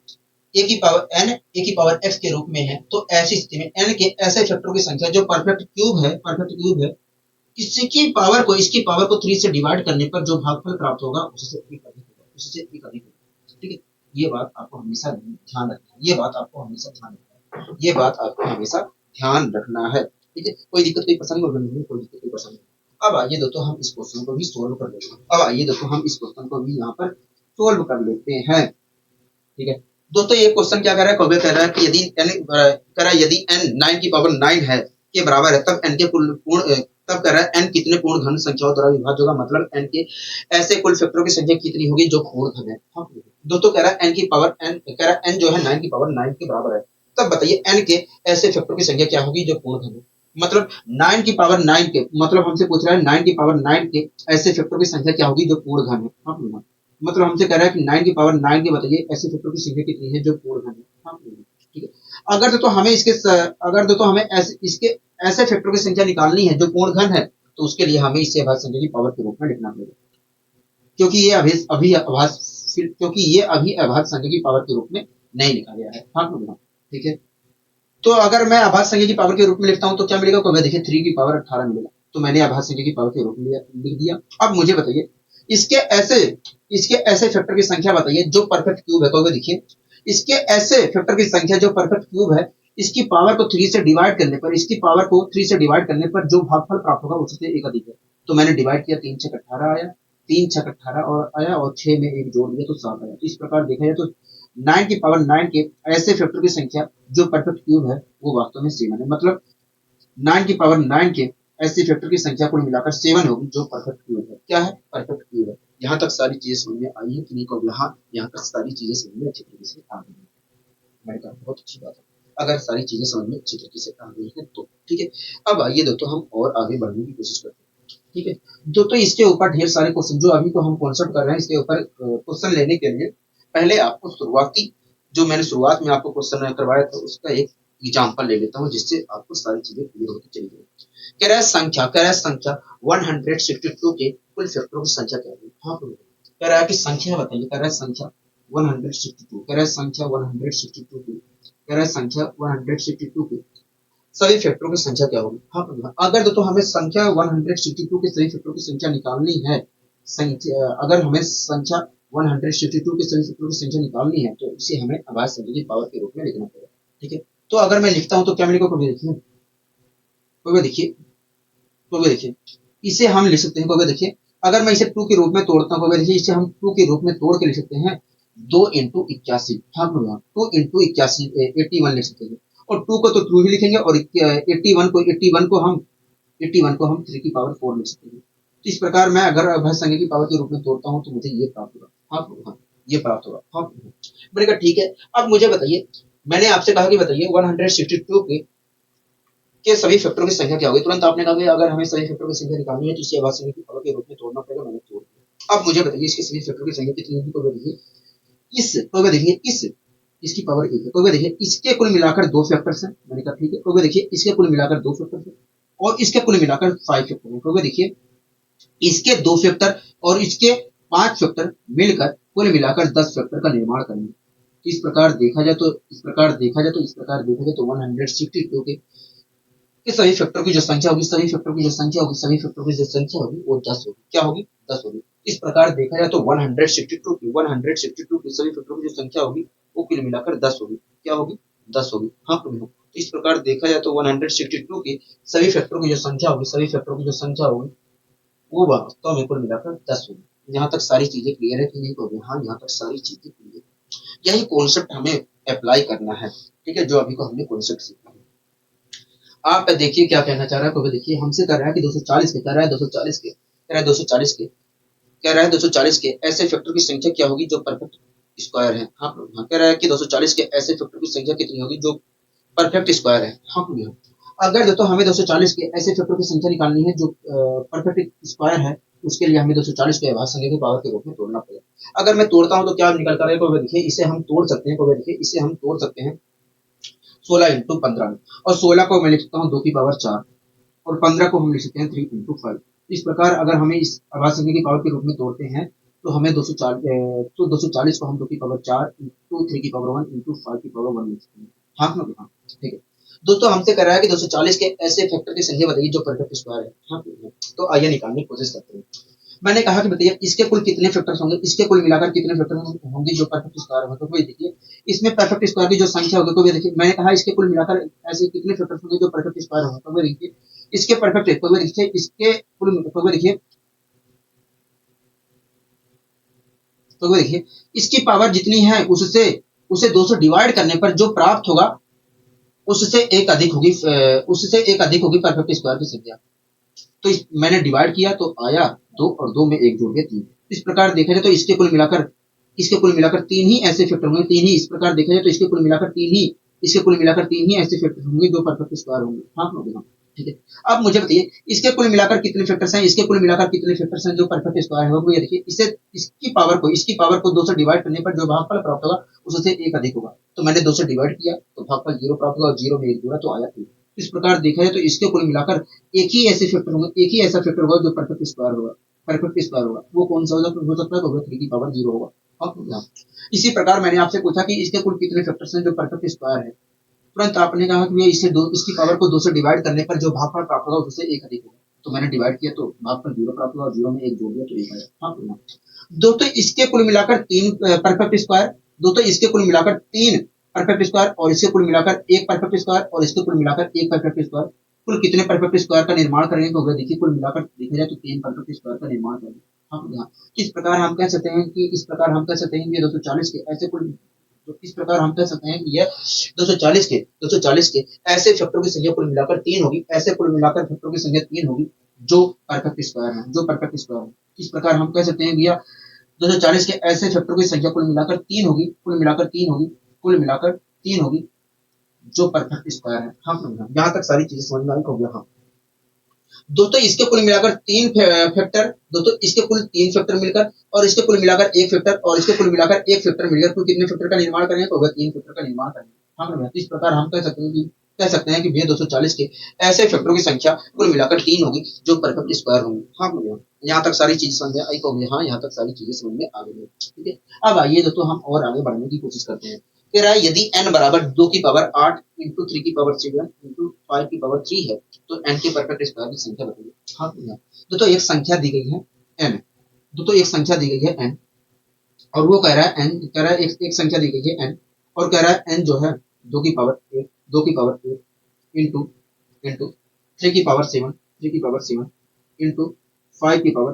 a की पावर x के रूप में है तो ऐसी स्थिति में n के ऐसे फैक्टरों की संख्या जो परफेक्ट क्यूब है इसकी पावर को 3 से डिवाइड करने पर जो भागफल प्राप्त होगा उससे एक अधिक होगा। ठीक है, ये बात आपको हमेशा ध्यान रखना है, ये बात आपको हमेशा ध्यान रखना है। ठीक है, कोई दिक्कत कोई परेशानी नहीं, कोई दिक्कत कोई परेशानी। अब आइए दोस्तों हम इस क्वेश्चन को भी सोल्व कर लेते हैं। अब आइए दोस्तों हम इस क्वेश्चन को भी यहाँ पर सोल्व कर लेते हैं। ठीक है, दोस्तों ये क्वेश्चन क्या कर रहा है? कॉबे कह रहा है कि यदि n 9 की पावर 9 है के बराबर है तब n के तब कह रहा है n कितने पूर्ण घन संख्याओं द्वारा विभाज्य होगा, मतलब n के ऐसे कुल फैक्टरों की संख्या कितनी होगी जो पूर्ण घन है। हाँ, दोस्तों कह रहा है n की पावर n, कह रहा है n जो है 9 की पावर 9 के बराबर है। तब बताइए n के ऐसे फैक्टरों की संख्या क्या होगी जो पूर्ण घन है। मतलब 9 की पावर 9 के, मतलब हमसे पूछ रहा है 9 की पावर 9 के ऐसे फैक्टरों की संख्या क्या होगी जो पूर्ण घन है। हाँ, मतलब हमसे कह रहा है कि 9 की पावर 9 के बताइए ऐसे फैक्टरों की संख्या कितनी है जो पूर्ण घन है। हाँ, ठीक है। अगर तो हमें अगर तो हमें इसके ऐसे फैक्टरों की संख्या निकालनी है जो पूर्ण घन है, तो उसके लिए हमें इसे अभाज्य संख्या की पावर के रूप में लिखना पड़ेगा, क्योंकि ये अभी अभाज्य संख्या की पावर के रूप में नहीं लिखा गया है। हाँ, ठीक है। तो अगर मैं अभाज्य संख्या की पावर के रूप में लिखता हूं तो क्या मिलेगा, तो देखिए 3 की पावर 18 मिलेगा, तो मैंने अभाज्य संख्या की पावर के रूप में लिख दिया। अब मुझे बताइए इसके ऐसे फैक्टर की संख्या बताइए जो परफेक्ट क्यूब है। तो देखिए इसके ऐसे फैक्टर की संख्या जो परफेक्ट क्यूब है, इसकी पावर को 3 से डिवाइड करने पर, इसकी पावर को 3 से डिवाइड करने पर जो भागफल प्राप्त होगा उससे एक अधिक है। तो मैंने डिवाइड किया, 3 छक 18 आया, 3 छक 18 और आया, और 6 में एक जोड़ दिया तो 7 आया। तो इस प्रकार देखा जाए तो 9 की पावर 9 के ऐसे फैक्टर की संख्या जो परफेक्ट क्यूब है वो वास्तव में 7 है। मतलब 9 की पावर 9 के ऐसे फैक्टर की संख्या को मिलाकर 7 होगी जो परफेक्ट क्यूब है। क्या है? परफेक्ट क्यूब है। यहाँ तक सारी चीजें समझ में आई है कि नहीं? को यहाँ तक सारी चीजें समझ में अच्छी तरीके से आ गई है। मैंने कहा बहुत अच्छी बात है, अगर सारी चीजें समझ में अच्छी तरीके से आ गई है तो ठीक है। अब आइए दोस्तों हम और आगे बढ़ने की कोशिश करते हैं, ठीक है। दोस्तों इसके ऊपर ढेर सारे क्वेश्चन जो अभी तो हम कॉन्सेप्ट कर रहे हैं, इसके ऊपर क्वेश्चन लेने के लिए पहले आपको शुरुआती जो मैंने शुरुआत में आपको क्वेश्चन करवाया था उसका एक एग्जाम्पल ले लेता हूँ, जिससे आपको सारी चीजें क्लियर होती चली जाएगी। कह रहा है संख्या 162 के कुल फैक्टरों की संख्या क्या है। हाँ, कह रहा है कि संख्या बताइए, कह रहा है संख्या 162, कह रहा है संख्या 162 की, कह रहा है संख्या 162 की सभी फैक्टरों की संख्या क्या होगी। हाँ, अगर तो हमें संख्या 162 के सभी फैक्टरों की संख्या निकालनी है, अगर हमें संख्या 162 के सभी फैक्टरों की संख्या निकालनी है तो इसे हमें अभाज्य संख्या की पावर के रूप में लिखना पड़ेगा, ठीक है। तो अगर मैं लिखता हूं तो क्या मिलेगा, देखिए इसे हम लिख सकते हैं, देखिए अगर मैं इसे 2 के रूप में तोड़ता हूँ, देखिए इसे हम 2 के रूप में तोड़ के लिख सकते हैं 2 इंटू 81। हाँ, 2 इंटू 81 81 लिख सकते हैं, और 2 को तो 2 ही लिखेंगे, और 81 को हम 3 की पावर 4 लिख सकते हैं। तो इस प्रकार मैं अगर अभाज्य संख्या की पावर के रूप में तोड़ता हूँ तो मुझे ये प्राप्त होगा। हाँ, ये प्राप्त होगा। हाँ, मैंने कहा ठीक है। अब मुझे बताइए, मैंने आपसे कहा कि बताइए 162 के सभी फैक्टरों की संख्या क्या होगी। तुरंत आपने कहा कि अगर हमें सभी फैक्टरों की संख्या निकालनी है तो इसे अभाज्य संख्या की पावर के रूप में तोड़ना पड़ेगा। मैंने तोड़ दिया। अब मुझे बताइए इसके सभी फैक्टरों की संख्या कितनी होगी। तो देखिए इसकी पावर 1 है। तो देखिए इसके कुल मिलाकर 2 फैक्टर्स हैं। मैंने कहा ठीक है। तो देखिए इसके कुल मिलाकर 2 फैक्टर्स हैं और इसके कुल मिलाकर 5 फैक्टर हैं। तो देखिए इसके 2 फैक्टर और इसके 5 फैक्टर मिलकर कुल मिलाकर 10 फैक्टर का निर्माण करेंगे। इस प्रकार देखा जाए तो 162 के सभी फैक्टर की जो संख्या होगी, सभी फैक्टर की जो संख्या होगी वो 10 होगी। क्या होगी? 10 होगी। इस प्रकार देखा जाए तो 162 की सभी फैक्टरों की जो संख्या होगी वो कुल मिलाकर 10 होगी। क्या होगी? 10 होगी। हाँ, तो इस प्रकार देखा जाए तो 162 की सभी फैक्टरों की जो संख्या होगी वो वास्तव में कुल मिलाकर 10 होगी। यहाँ तक सारी चीजें क्लियर है कि नहीं? तो हाँ, यहाँ तक सारी चीजें क्लियर है। यही कॉन्सेप्ट हमें अप्लाई करना है, ठीक है, जो अभी को हमने कॉन्सेप्ट सीखा है। आप देखिए क्या कहना चाह रहा है। तो देखिए हमसे कह रहा है कि 240 के, कह रहा है 240 के, कह रहा है 240 के, कह रहा है 240 के ऐसे फैक्टर की संख्या क्या होगी जो परफेक्ट स्क्वायर है। हाँ, कह रहा है कि 240 के ऐसे फैक्टर की संख्या कितनी होगी जो परफेक्ट स्क्वायर है। हाँ, अगर तो हमें 240 के ऐसे फैक्टर की संख्या निकालनी है जो परफेक्ट स्क्वायर है, उसके लिए हमें 240 को अभाज्य संख्या की पावर के रूप में तोड़ना पड़ेगा। अगर मैं तोड़ता हूं तो क्या निकल कर आएगा। देखिए इसे हम तोड़ सकते हैं 16 इंटू 15 में, और 16 को मैं लिख सकता हूँ 2 की पावर 4, और 15 को हम लिख सकते हैं 3 इंटू 5। इस प्रकार अगर हमें इस अभाज्य संख्या की पावर के रूप में तोड़ते हैं तो हमें 240 को हम 2 की पावर 4 इंटू 3 की पावर 1 इंटू 5 की पावर 1 लिख सकते हैं। हाँ, ठीक है। दोस्तों हमसे कह रहा है कि 240 के ऐसे फैक्टर की संख्या बताइए जो परफेक्ट स्क्वायर है। हाँ, तो आइए निकालने की कोशिश करते हैं। मैंने कहा कि बताइए इसके कुल कितने फैक्टर्स होंगे, इसके कुल मिलाकर कितने फैक्टर होंगे जो परफेक्ट स्क्वायर होगा। तो कोई देखिए इसमें परफेक्ट स्क्वायर की जो संख्या होगी, तो देखिए मैंने कहा इसके कुल मिलाकर ऐसे कितने फैक्टर्स होंगे जो परफेक्ट स्क्वायर होगा। तो देखिए इसके परफेक्ट, तो देखिए इसके कुल, देखिए इसकी पावर जितनी है उससे उसे 200 डिवाइड करने पर जो प्राप्त होगा उससे एक अधिक होगी परफेक्ट स्क्वायर की संख्या। तो मैंने डिवाइड किया तो आया 2 और 2 में 1 जोड़ दिया 3। इस प्रकार देखा जाए तो इसके कुल मिलाकर 3 ही ऐसे फैक्टर होंगे, 3 ही इस प्रकार देखा जाए तो इसके कुल मिलाकर 3 ही ऐसे फैक्टर होंगे जो परफेक्ट स्क्वायर होंगे। हाँ हो गया, ठीक है। अब मुझे बताइए इसके कुल मिलाकर कितने फैक्टर्स हैं, इसके कुल मिलाकर कितने फैक्टर्स हैं जो परफेक्ट स्क्वायर होगा। ये देखिए इसे इसकी पावर को 2 से डिवाइड करने पर जो भागफल प्राप्त होगा उससे 1 अधिक होगा। तो मैंने 2 से डिवाइड किया तो भागफल 0 प्राप्त होगा और 0 में 1 जोड़ा तो आया 1। इस प्रकार देखा जाए तो इसके कुल मिलाकर एक ही ऐसे फैक्टर होंगे, एक ही ऐसा फैक्टर होगा जो परफेक्ट स्क्वायर होगा। परफेक्ट स्क्वायर होगा वो कौन सा हो सकता है, तो 3 की पावर 0 होगा। इसी प्रकार मैंने आपसे पूछा कि इसके कुल कितने फैक्टर्स हैं जो परफेक्ट स्क्वायर है। तुरंत आपने कहा कि इसकी पावर को 2 से डिवाइड करने पर जो भागफल प्राप्त होगा उससे 1 अधिक होगा। तो मैंने डिवाइड किया तो भागफल 0 प्राप्त हुआ और 0 में 1 जोड़ दिया तो 1 आया। हाँ बोलना दोस्तों इसके कुल मिलाकर 3 परफेक्ट स्क्वायर, दोस्तों इसके कुल मिलाकर 3 परफेक्ट स्क्वायर और इसके कुल मिलाकर 1 परफेक्ट स्क्वायर और इसके कुल मिलाकर 1 परफेक्ट स्क्वायर, कुल कितने परफेक्ट स्क्वायर का निर्माण करेंगे तो देखिए कुल मिलाकर देखा जाए तो 3 परफेक्ट स्क्वायर का निर्माण करेंगे। हाँ इस प्रकार हम कह सकते हैं कि 240 के ऐसे कुल, तो इस प्रकार हम कह सकते हैं कि यह 240 के ऐसे फैक्टरों की संख्या कुल मिलाकर 3 होगी, ऐसे कुल मिलाकर फैक्टरों की संख्या 3 होगी जो परफेक्ट स्क्वायर है, जो परफेक्ट स्क्वायर है। इस प्रकार हम कह सकते हैं भैया 240 के ऐसे फैक्टरों की संख्या कुल मिलाकर 3 होगी, जो परफेक्ट स्क्वायर है। हाँ यहाँ तक सारी चीजें समझ में आई हो गया। हाँ दोस्तों इसके कुल मिलाकर 3 फैक्टर, दोस्तों इसके कुल 3 फैक्टर मिलकर और इसके कुल मिलाकर 1 फैक्टर और इसके कुल मिलाकर 1 फैक्टर मिलकर कुल कितने फैक्टर का निर्माण करेंगे तो 3 फैक्टर का निर्माण करेंगे। हाँ इस प्रकार हम कह सकते हैं कि भैया 240 के ऐसे फैक्टरों की संख्या कुल मिलाकर 3 होगी जो परफेक्ट स्क्वायर होंगे। हाँ भैया यहाँ तक सारी चीजें समझ में आई होंगी। हाँ यहाँ तक सारी चीजें समझ में आ गई है, ठीक है। अब आइए दोस्तों हम और आगे बढ़ने की कोशिश करते हैं। कह रहा है यदि n बराबर 2 की पावर 8 इंटू 3 की पावर 7 इंटू 5 की पावर 3 है तो n के परफेक्ट स्क्वायर की संख्या बताइए। हाँ दोस्तों एक संख्या दी गई है n, दोस्तों एक संख्या दी गई है n और वो कह रहा है n, कह रहा है एक संख्या दी गई है n और कह रहा है n जो है 2 की पावर 8 इंटू 3 की पावर 7 इंटू 5 की पावर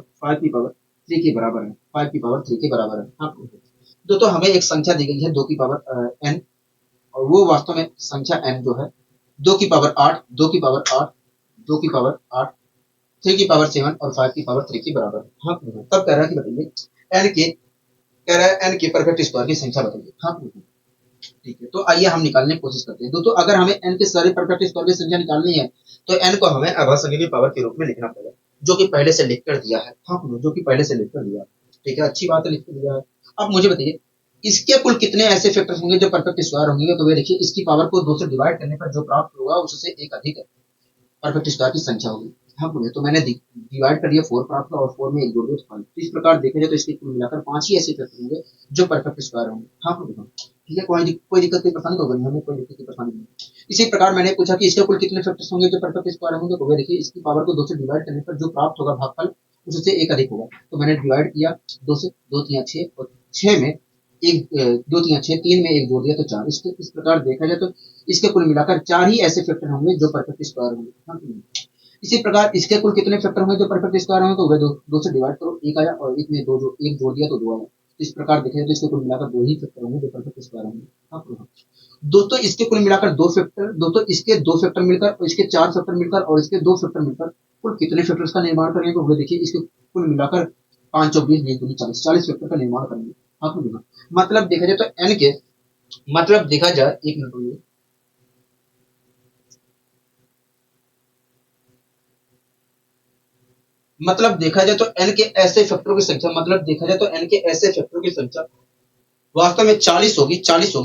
3 के बराबर है, 5 की पावर 3 के बराबर है। हाँ दोस्तों हमें एक संख्या दी गई है 2 की पावर n और वो वास्तव में संख्या n जो है 2 की पावर 8 3 की पावर 7 और 5 की पावर 3 के बराबर है। हाँ तब कह रहा है कि बताइए n के परफेक्ट स्क्वायर की संख्या बताइए। हाँ ठीक है, तो आइए हम निकालने की कोशिश करते हैं। दोस्तों अगर हमें n के सारे परफेक्ट स्क्वायर की संख्या निकालनी है तो n को हमें अभाज्य की पावर के रूप में लिखना पड़ेगा, जो कि पहले से लिख कर दिया है। हाँ जो कि पहले से लिख कर दिया है, ठीक है, अच्छी बात है, लिख कर दिया है। अब मुझे बताइए इसके कुल कितने ऐसे फैक्टर्स होंगे जो परफेक्ट स्क्वायर होंगे, तो वे देखिए इसकी पावर को 2 से डिवाइड करने पर जो प्राप्त होगा उससे 1 अधिक है परफेक्ट स्क्वायर की संख्या होगी। हाँ बोले तो मैंने डिवाइड कर दिया 4 प्राप्त हुआ और 4 में 1 जोड़ दिया तो 5। इस प्रकार देखा जाए तो इसके कुल मिलाकर 5 ही ऐसे फैक्टर होंगे जो परफेक्ट स्क्वायर होंगे। हाँ बोले ठीक है, कोई दिक्कत कोई परेशानी होगी, हमें कोई दिक्कत की परेशानी नहीं। इसी प्रकार मैंने पूछा कि इसके कुल कितने फैक्टर्स होंगे जो परफेक्ट स्क्वायर होंगे, तो वे देखिए इसकी पावर को 2 से डिवाइड करने पर जो प्राप्त होगा भागफल उससे 1 अधिक होगा। तो मैंने डिवाइड किया 2 से, 2 3 6 और 6 में 2 3 6 3 में 1 जोड़ दिया तो 4। इस प्रकार देखा जाए तो इसके कुल मिलाकर 4 ही ऐसे फैक्टर होंगे जो परफेक्ट स्क्वायर होंगे। इसी प्रकार इसके कुल कितने फैक्टर होंगे जो परफेक्ट स्क्वायर होंगे, तो वे 2 से डिवाइड करो 1 आया और 1 में 1 जोड़ दिया तो 2 आया। इस प्रकार देखें तो इसके कुल मिलाकर 2 ही फैक्टर होंगे जो परफेक्ट स्क्वायर होंगे। दोस्तों इसके कुल मिलाकर 2 फैक्टर, दोस्तों इसके 2 फैक्टर मिलकर और इसके 4 फैक्टर मिलकर और इसके 2 फैक्टर मिलकर कुल कितने फैक्टर्स का निर्माण करेंगे, तो वे देखिए इसके कुल मिलाकर 5 और 20 20 40 फैक्टर का निर्माण करेंगे। हाँ मतलब देखा जाए तो n के मतलब देखा जाए 1 मिनट मतलब देखा जाए तो n के ऐसे फैक्टरों की संख्या, मतलब देखा जाए तो n के ऐसे फैक्टरों की संख्या वास्तव में 40 होगी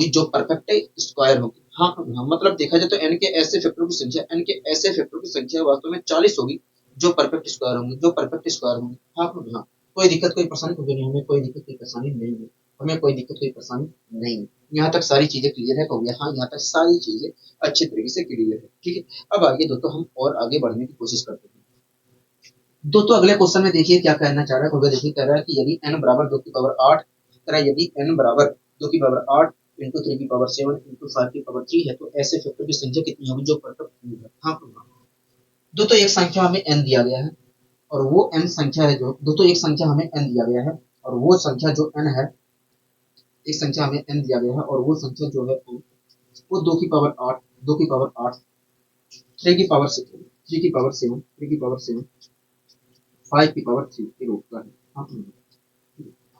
जो परफेक्ट स्क्वायर होगी। हाँ मतलब देखा जाए तो n के ऐसे फैक्टरों की संख्या वास्तव में 40 होगी जो परफेक्ट स्क्वायर होंगे। हाँ कोई दिक्कत कोई परेशानी होगी नहीं, हमें कोई दिक्कत कोई परेशानी नहीं है। यहाँ तक सारी चीजें क्लियर है हो गया। हाँ यहाँ तक सारी चीजें अच्छे तरीके से क्लियर है, ठीक है। अब आगे दोस्तों हम और आगे बढ़ने की कोशिश करते हैं। दोस्तों अगले क्वेश्चन में देखिए क्या कहना चाह रहा है, देखिए कह रहा है कि यदि n बराबर 2 की पावर 8, कह रहा है यदि n बराबर 2 की पावर 8 इंटू 3 की पावर 7 इंटू 5 की पावर 3 है तो ऐसे फैक्टर की संख्या कितनी होगी जो परफेक्ट होगी। हाँ दोस्तों एक संख्या हमें n दिया गया है और वो n संख्या है जो, दोस्तों एक संख्या हमें n दिया गया है और वो संख्या जो n है, एक संख्या हमें n दिया गया है और वो संख्या जो है n वो 2 की पावर 8 3 की पावर 7 5 की पावर 3 के रूप का है। हाँ,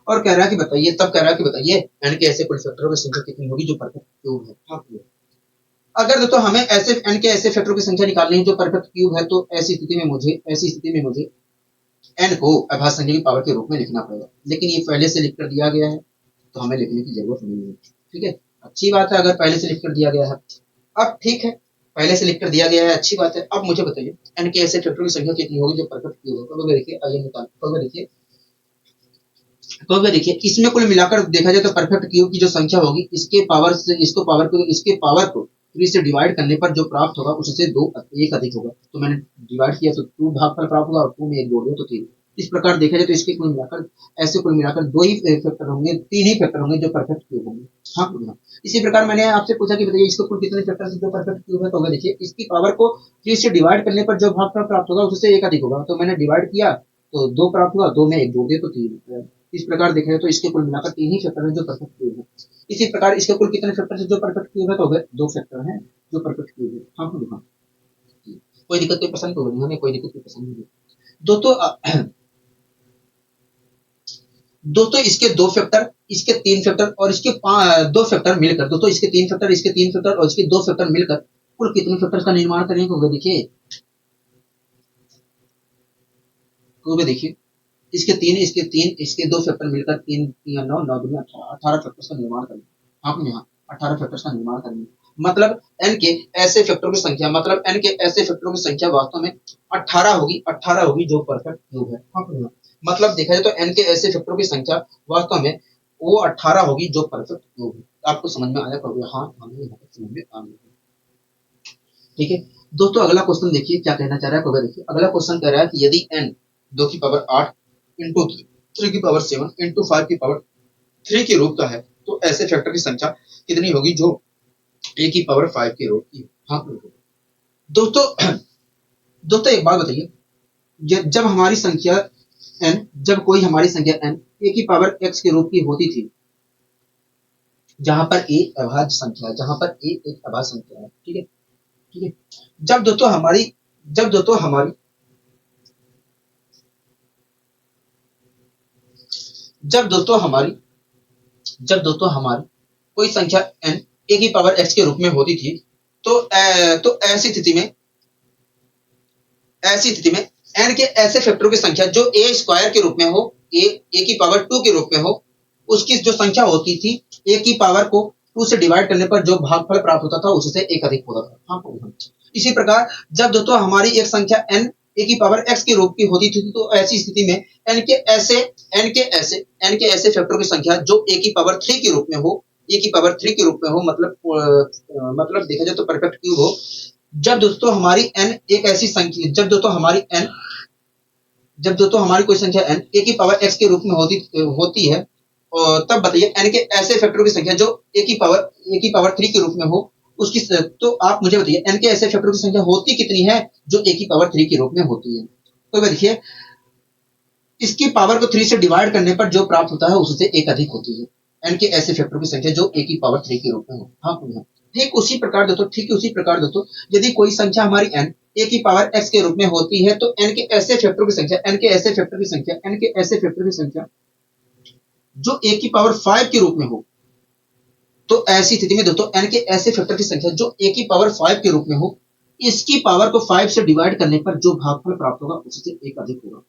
और कह रहा है कि बताइए, तब कह रहा है कि बताइए n के ऐसे कुल फैक्टरों की संख्या कितनी होगी जो परफेक्ट क्यूब है। हाँ, अगर दोस्तों हमें ऐसे n के ऐसे फैक्टरों की संख्या निकालनी है जो परफेक्ट क्यूब है, तो ऐसी स्थिति में मुझे n को अभाज्य संख्या की पावर के रूप में लिखना पड़ेगा, लेकिन ये पहले से लिख कर दिया गया है तो हमें लिखने की जरूरत नहीं है। ठीक है, अच्छी बात है अगर पहले से लिख कर दिया गया है। अब ठीक है, पहले से लिख कर दिया गया है, अच्छी बात है। अब मुझे बताइए n के ऐसे फैक्टरों की संख्या कितनी होगी जो परफेक्ट क्यूब है। तो देखिए, आइए निकाल, तो देखिए, इसमें कुल मिलाकर देखा जाए तो परफेक्ट क्यूब की जो संख्या होगी, इसके पावर से इसके पावर को 3 से डिवाइड करने पर जो प्राप्त होगा उससे 2 एक अधिक होगा। तो मैंने डिवाइड किया तो 2 भागफल प्राप्त होगा और 2 में 1 जोड़ दिया तो 3। इस प्रकार देखा जाए तो इसके कुल मिलाकर 2 ही फैक्टर होंगे, 3 ही फैक्टर होंगे जो परफेक्ट क्यूब होंगे। हाँ, इसी प्रकार मैंने आपसे पूछा कि बताइए इसको कुल कितने फैक्टर से जो परफेक्ट क्यूब है। तो देखिए, इसकी पावर को 3 से डिवाइड करने पर जो भागफल प्राप्त होगा उससे 1 अधिक होगा। तो मैंने डिवाइड किया तो 2 प्राप्त हुआ, 2 में 1 जोड़ दिया तो 3। इस प्रकार देखा जाए तो इसके कुल मिलाकर 3 ही फैक्टर है जो परफेक्ट क्यूब है। इसी प्रकार इसके कुल कितने फैक्टर है जो परफेक्ट क्यूब है। तो 2 फैक्टर हैं जो परफेक्ट क्यूब है। हाँ, कोई दिक्कत कोई पसंद तो नहीं, हमें कोई दिक्कत कोई पसंद नहीं। दोस्तों दोस्तों इसके 2 फैक्टर, इसके 3 फैक्टर और इसके 2 फैक्टर मिलकर, दोस्तों इसके 3 फैक्टर, इसके 3 फैक्टर और इसके 2 फैक्टर मिलकर कुल कितने फैक्टर्स का निर्माण करेंगे। होगा देखिए, देखिए इसके 2 फैक्टर मिलकर 3 3 9 9 2 18 फैक्टर्स का निर्माण करेंगे। हाँ, यहाँ 18 फैक्टर्स का निर्माण करेंगे। मतलब n के ऐसे फैक्टरों की संख्या, वास्तव में 18 होगी जो परफेक्ट क्यूब है। हाँ, मतलब देखा जाए तो n के ऐसे फैक्टरों की संख्या वास्तव में वो 18 होगी जो परफेक्ट क्यूब है। आपको समझ में आया कहोगे? हाँ, हमें यहाँ तक समझ में आ गया। ठीक है दोस्तों, अगला क्वेश्चन देखिए क्या कहना चाह रहा है। कहोगे देखिए, अगला क्वेश्चन कह रहा है कि यदि n 2 की पावर 8 इंटू 3 की पावर 7 इंटू 5 की पावर 3 के रूप का है, तो ऐसे फैक्टर की संख्या कितनी होगी जो a की पावर 5 के रूप की। हाँ दोस्तों, एक बात बताइए, जब हमारी संख्या n, जब कोई हमारी संख्या n a की पावर x के रूप की होती थी, जहां पर a अभाज्य संख्या है, एक अभाज्य संख्या है। ठीक है, जब दोस्तों हमारी जब दोस्तों हमारी जब दोस्तों हमारी जब दोस्तों हमारी कोई संख्या n a की पावर x के रूप में होती थी, तो ऐसी स्थिति में n के ऐसे फैक्टरों की संख्या जो a स्क्वायर के रूप में हो, a की पावर 2 के रूप में हो, उसकी जो संख्या होती थी a की पावर को 2 से डिवाइड करने पर जो भागफल प्राप्त होता था उससे 1 अधिक होता था। हाँ, इसी प्रकार जब दोस्तों हमारी एक संख्या n a की पावर x के रूप की होती थी, तो ऐसी स्थिति में n के ऐसे फैक्टरों की संख्या जो a की पावर 3 के रूप में हो, मतलब देखा जाए तो परफेक्ट क्यूब हो। जब दोस्तों हमारी n एक ऐसी संख्या जब दोस्तों हमारी कोई संख्या n a की पावर x के रूप में होती है, और तब बताइए n के ऐसे फैक्टरों की संख्या जो a की पावर 3 के रूप में हो, उसकी, तो आप मुझे बताइए n के ऐसे फैक्टरों की संख्या होती कितनी है जो a की पावर 3 के रूप में होती है। तो देखिए, इसकी पावर को 3 से डिवाइड करने पर जो प्राप्त होता है उससे 1 अधिक होती है n के ऐसे फैक्टरों की संख्या जो a की पावर 3 के रूप में हो। हाँ, ठीक उसी प्रकार दोस्तों यदि कोई संख्या हमारी n a की पावर x के रूप में होती है, तो n के ऐसे फैक्टरों की संख्या जो a की पावर 5 के रूप में हो, तो ऐसी स्थिति में दोस्तों n के ऐसे फैक्टर की संख्या जो a की पावर 5 के रूप में हो, इसकी पावर को 5 से डिवाइड करने पर जो भागफल प्राप्त होगा उससे 1 अधिक होगा।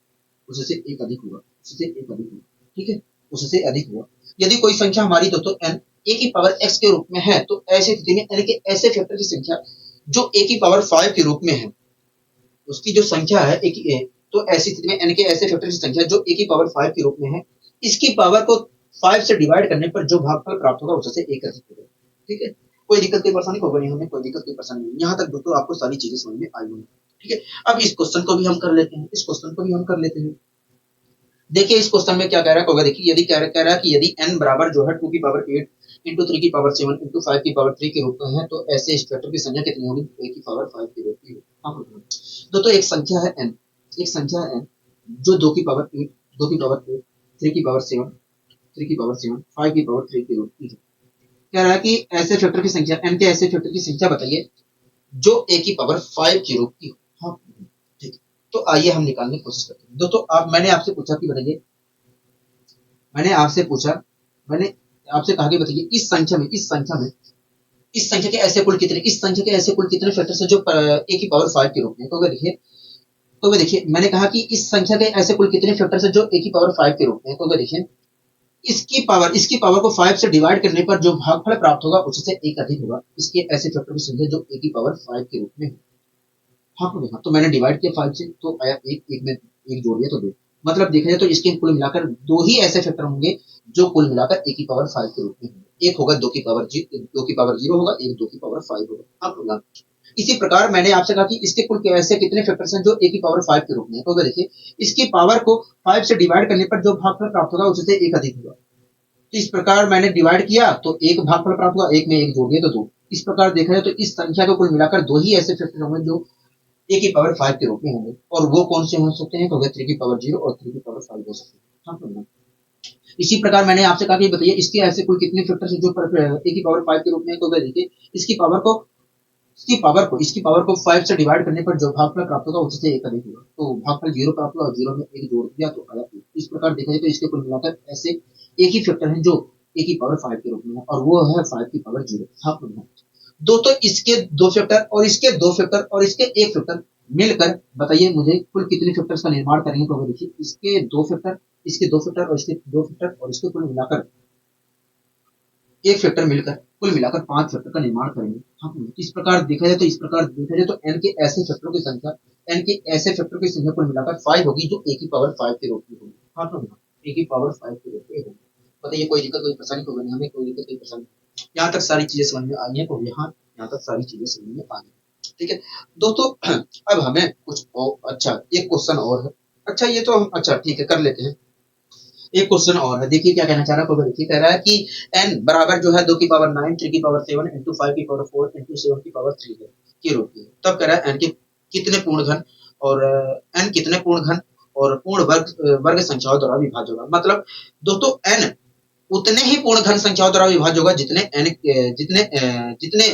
ठीक है, उससे अधिक होगा। यदि कोई संख्या हमारी दोस्तों n a की पावर x के रूप में है, तो ऐसी स्थिति में n के ऐसे फैक्टर की संख्या जो a की पावर 5 के रूप में है, उसकी जो संख्या है तो ऐसी स्थिति में n के ऐसे फैक्टर की संख्या जो a की पावर 5 के रूप में है, इसकी पावर को 5 से डिवाइड करने पर जो भागफल प्राप्त होगा उससे 1 अधिक होगा। ठीक है, कोई दिक्कत कोई परेशानी होगा नहीं, हमें कोई दिक्कत कोई परेशानी नहीं। यहाँ तक दोस्तों आपको सारी चीजें समझ में आई होंगी। ठीक है, अब इस क्वेश्चन को भी हम कर लेते हैं। देखिए इस क्वेश्चन में क्या कह रहा है, होगा देखिए, यदि कह रहा है कि यदि n बराबर जो है 2 की पावर 8 इंटू 3 की पावर 7 इंटू 5 की पावर 3 के रूप में है, तो ऐसे इस फैक्टर की संख्या कितनी होगी, a की पावर 5 के रूप की। दोस्तों एक संख्या है n, जो 2 की पावर 8, 3 की पावर 7, 5 की पावर 3 के रूप की है। कह रहा है कि ऐसे फैक्टर की संख्या, n के ऐसे फैक्टर की संख्या बताइए जो a की पावर 5 के रूप की हो। हाँ, ठीक है, तो आइए हम निकालने की कोशिश करते हैं। दोस्तों आप मैंने आपसे पूछा कि बताइए, मैंने आपसे पूछा, मैंने आपसे कहा कि बताइए इस संख्या के ऐसे कुल कितने, इस संख्या के ऐसे कुल कितने फैक्टर्स हैं जो ए की पावर 5 के रूप में। तो देखिए, मैंने कहा कि इस संख्या के ऐसे कुल कितने फैक्टर्स हैं जो ए की पावर 5 के रूप में। तो देखिए, इसकी पावर को 5 से डिवाइड करने पर जो भागफल प्राप्त होगा उससे एक अधिक होगा इसके ऐसे फैक्टर की संख्या जो ए की पावर 5 के रूप में है। हाँ तो देखा, तो मैंने डिवाइड किया 5 से, तो आया एक में एक जोड़ दिया तो 2। मतलब देखा जाए तो इसके कुल मिलाकर 2 ही ऐसे फैक्टर होंगे जो कुल मिलाकर ए की पावर 5 के रूप में होंगे। एक होगा 2 की पावर 0 होगा, एक 2 की पावर 5 होगा। अब होगा इसी प्रकार मैंने आपसे कहा कि इसके कुल ऐसे कितने फैक्टर्स हैं जो ए की पावर 5 के रूप में है। तो देखिए, इसकी पावर को 5 से डिवाइड करने पर जो भागफल प्राप्त होगा उससे एक अधिक होगा। तो इस प्रकार मैंने डिवाइड किया तो एक भागफल प्राप्त हुआ, एक में एक जोड़ दिया तो 2। इस प्रकार देखा जाए तो इस संख्या को कुल मिलाकर 2 ही ऐसे फैक्टर होंगे जो ए की पावर 5 के रूप में होंगे। और वो कौन से हो सकते हैं? तो 3 की पावर 0 और 3 की पावर 5 हो सकते हैं। हाँ तो इसी प्रकार मैंने आपसे कहा कि बताइए इसके ऐसे कुल कितने फैक्टर्स हैं जो ए की पावर 5 के रूप में है। तो देखिए, इसकी पावर को इसकी पावर को 5 से डिवाइड करने पर जो भागफल प्राप्त होगा उससे एक अधिक होगा। तो भागफल 0 प्राप्त हुआ और 0 में एक जोड़ दिया तो आया 1। इस प्रकार देखा जाए तो इसके कुल मिलाकर ऐसे एक ही फैक्टर है जो ए की पावर 5 के रूप में है और वो है 5 की पावर 0। हाँ दोस्तों, इसके दो फैक्टर और इसके दो फैक्टर और इसके एक फैक्टर मिलकर बताइए मुझे कुल कितने फैक्टर्स का निर्माण करेंगे। तो देखिए, इसके दो फैक्टर, इसके दो फैक्टर और इसके दो फैक्टर और इसके कुल मिलाकर एक फैक्टर मिलकर कुल मिलाकर 5 फैक्टर का निर्माण करेंगे। हाँ, इस प्रकार देखा जाए तो एन के ऐसे फैक्टरों की संख्या, एन के ऐसे फैक्टरों की संख्या कुल मिलाकर 5 होगी जो ए की पावर 5 के रूप में होगी। हाँ तो ए की पावर 5 के रूप में होगी। बताइए कोई दिक्कत, कोई परेशानी होगी नहीं, हमें कोई दिक्कत, कोई परेशानी। यहाँ तक सारी चीजें समझ में आई है तो यहाँ तक सारी चीजें समझ में आ गई। ठीक है दोस्तों, अब हमें कुछ और अच्छा एक क्वेश्चन और है। अच्छा ये तो हम अच्छा ठीक है कर लेते हैं। एक क्वेश्चन और है, देखिए क्या कहना चाह रहा है। देखिए कह रहा है कि n बराबर जो है 2 की पावर 9, 3 की पावर 7 इंटू 5 की पावर 4 इंटू 7 की पावर 3 है के रूप में। तब कह रहा है n के कितने पूर्ण घन और n कितने पूर्ण घन और पूर्ण वर्ग संख्याओं द्वारा विभाज्य होगा। मतलब दोस्तों n उतने ही पूर्ण घन संख्याओं द्वारा विभाज्य होगा जितने n जितने जितने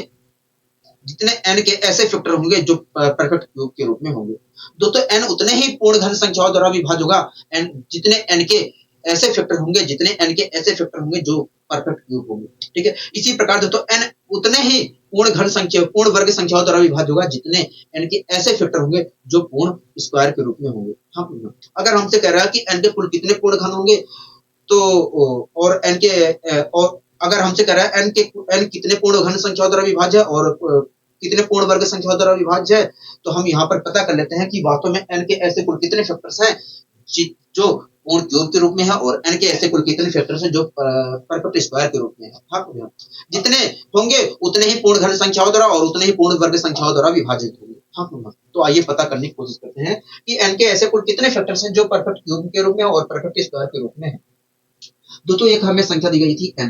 जितने n के ऐसे फैक्टर होंगे जो परफेक्ट क्यूब के रूप में होंगे। दोस्तों n उतने ही पूर्ण घन संख्याओं द्वारा विभाज्य होगा n जितने n के ऐसे फैक्टर होंगे, जितने n के ऐसे फैक्टर होंगे जो परफेक्ट क्यूब होंगे। ठीक है, इसी प्रकार दोस्तों n उतने ही पूर्ण वर्ग संख्याओं द्वारा विभाज्य होगा जितने n के ऐसे फैक्टर होंगे जो पूर्ण स्क्वायर के रूप में होंगे। हाँ, अगर हमसे कह रहा है कि n के कुल कितने पूर्ण घन होंगे तो और n के और अगर हमसे कह रहा है n कितने पूर्ण घन संख्याओं द्वारा विभाज्य है और कितने पूर्ण वर्ग संख्याओं द्वारा विभाज्य है, तो हम यहाँ पर पता कर लेते हैं कि वास्तव में n के ऐसे कुल कितने फैक्टर्स हैं जो पूर्ण क्यूब के रूप में है और n के ऐसे कुल कितने फैक्टर्स हैं जो परफेक्ट स्क्वायर के रूप में है। हाँ, जितने होंगे उतने ही पूर्ण घन संख्याओं द्वारा और उतने ही पूर्ण वर्ग संख्याओं द्वारा विभाजित होंगे। हाँ, तो आइए पता करने की कोशिश करते हैं कि n के ऐसे कुल कितने फैक्टर्स हैं जो परफेक्ट क्यूब के रूप में और परफेक्ट स्क्वायर के रूप में है। दोस्तों एक हमें संख्या दी गई थी n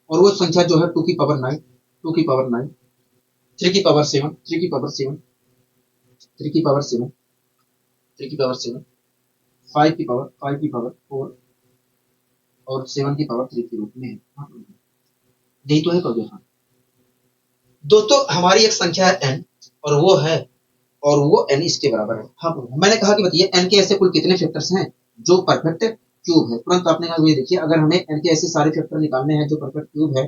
और वो संख्या जो है 2 की पावर 9, 2 की पावर 9, 3 की पावर 7, 3 की पावर 7, 3 की पावर 7, 3 की पावर 7, 5 की पावर 4 और 7 की पावर 3 के रूप में है। यही तो है कभी। हाँ दोस्तों, हमारी एक संख्या है n और वो n इसके बराबर है। हाँ, मैंने कहा कि बताइए n के ऐसे कुल कितने फैक्टर्स हैं जो परफेक्ट क्यूब है। तुरंत आपने कहा देखिए, अगर हमें n के ऐसे सारे फैक्टर निकालने हैं जो परफेक्ट क्यूब है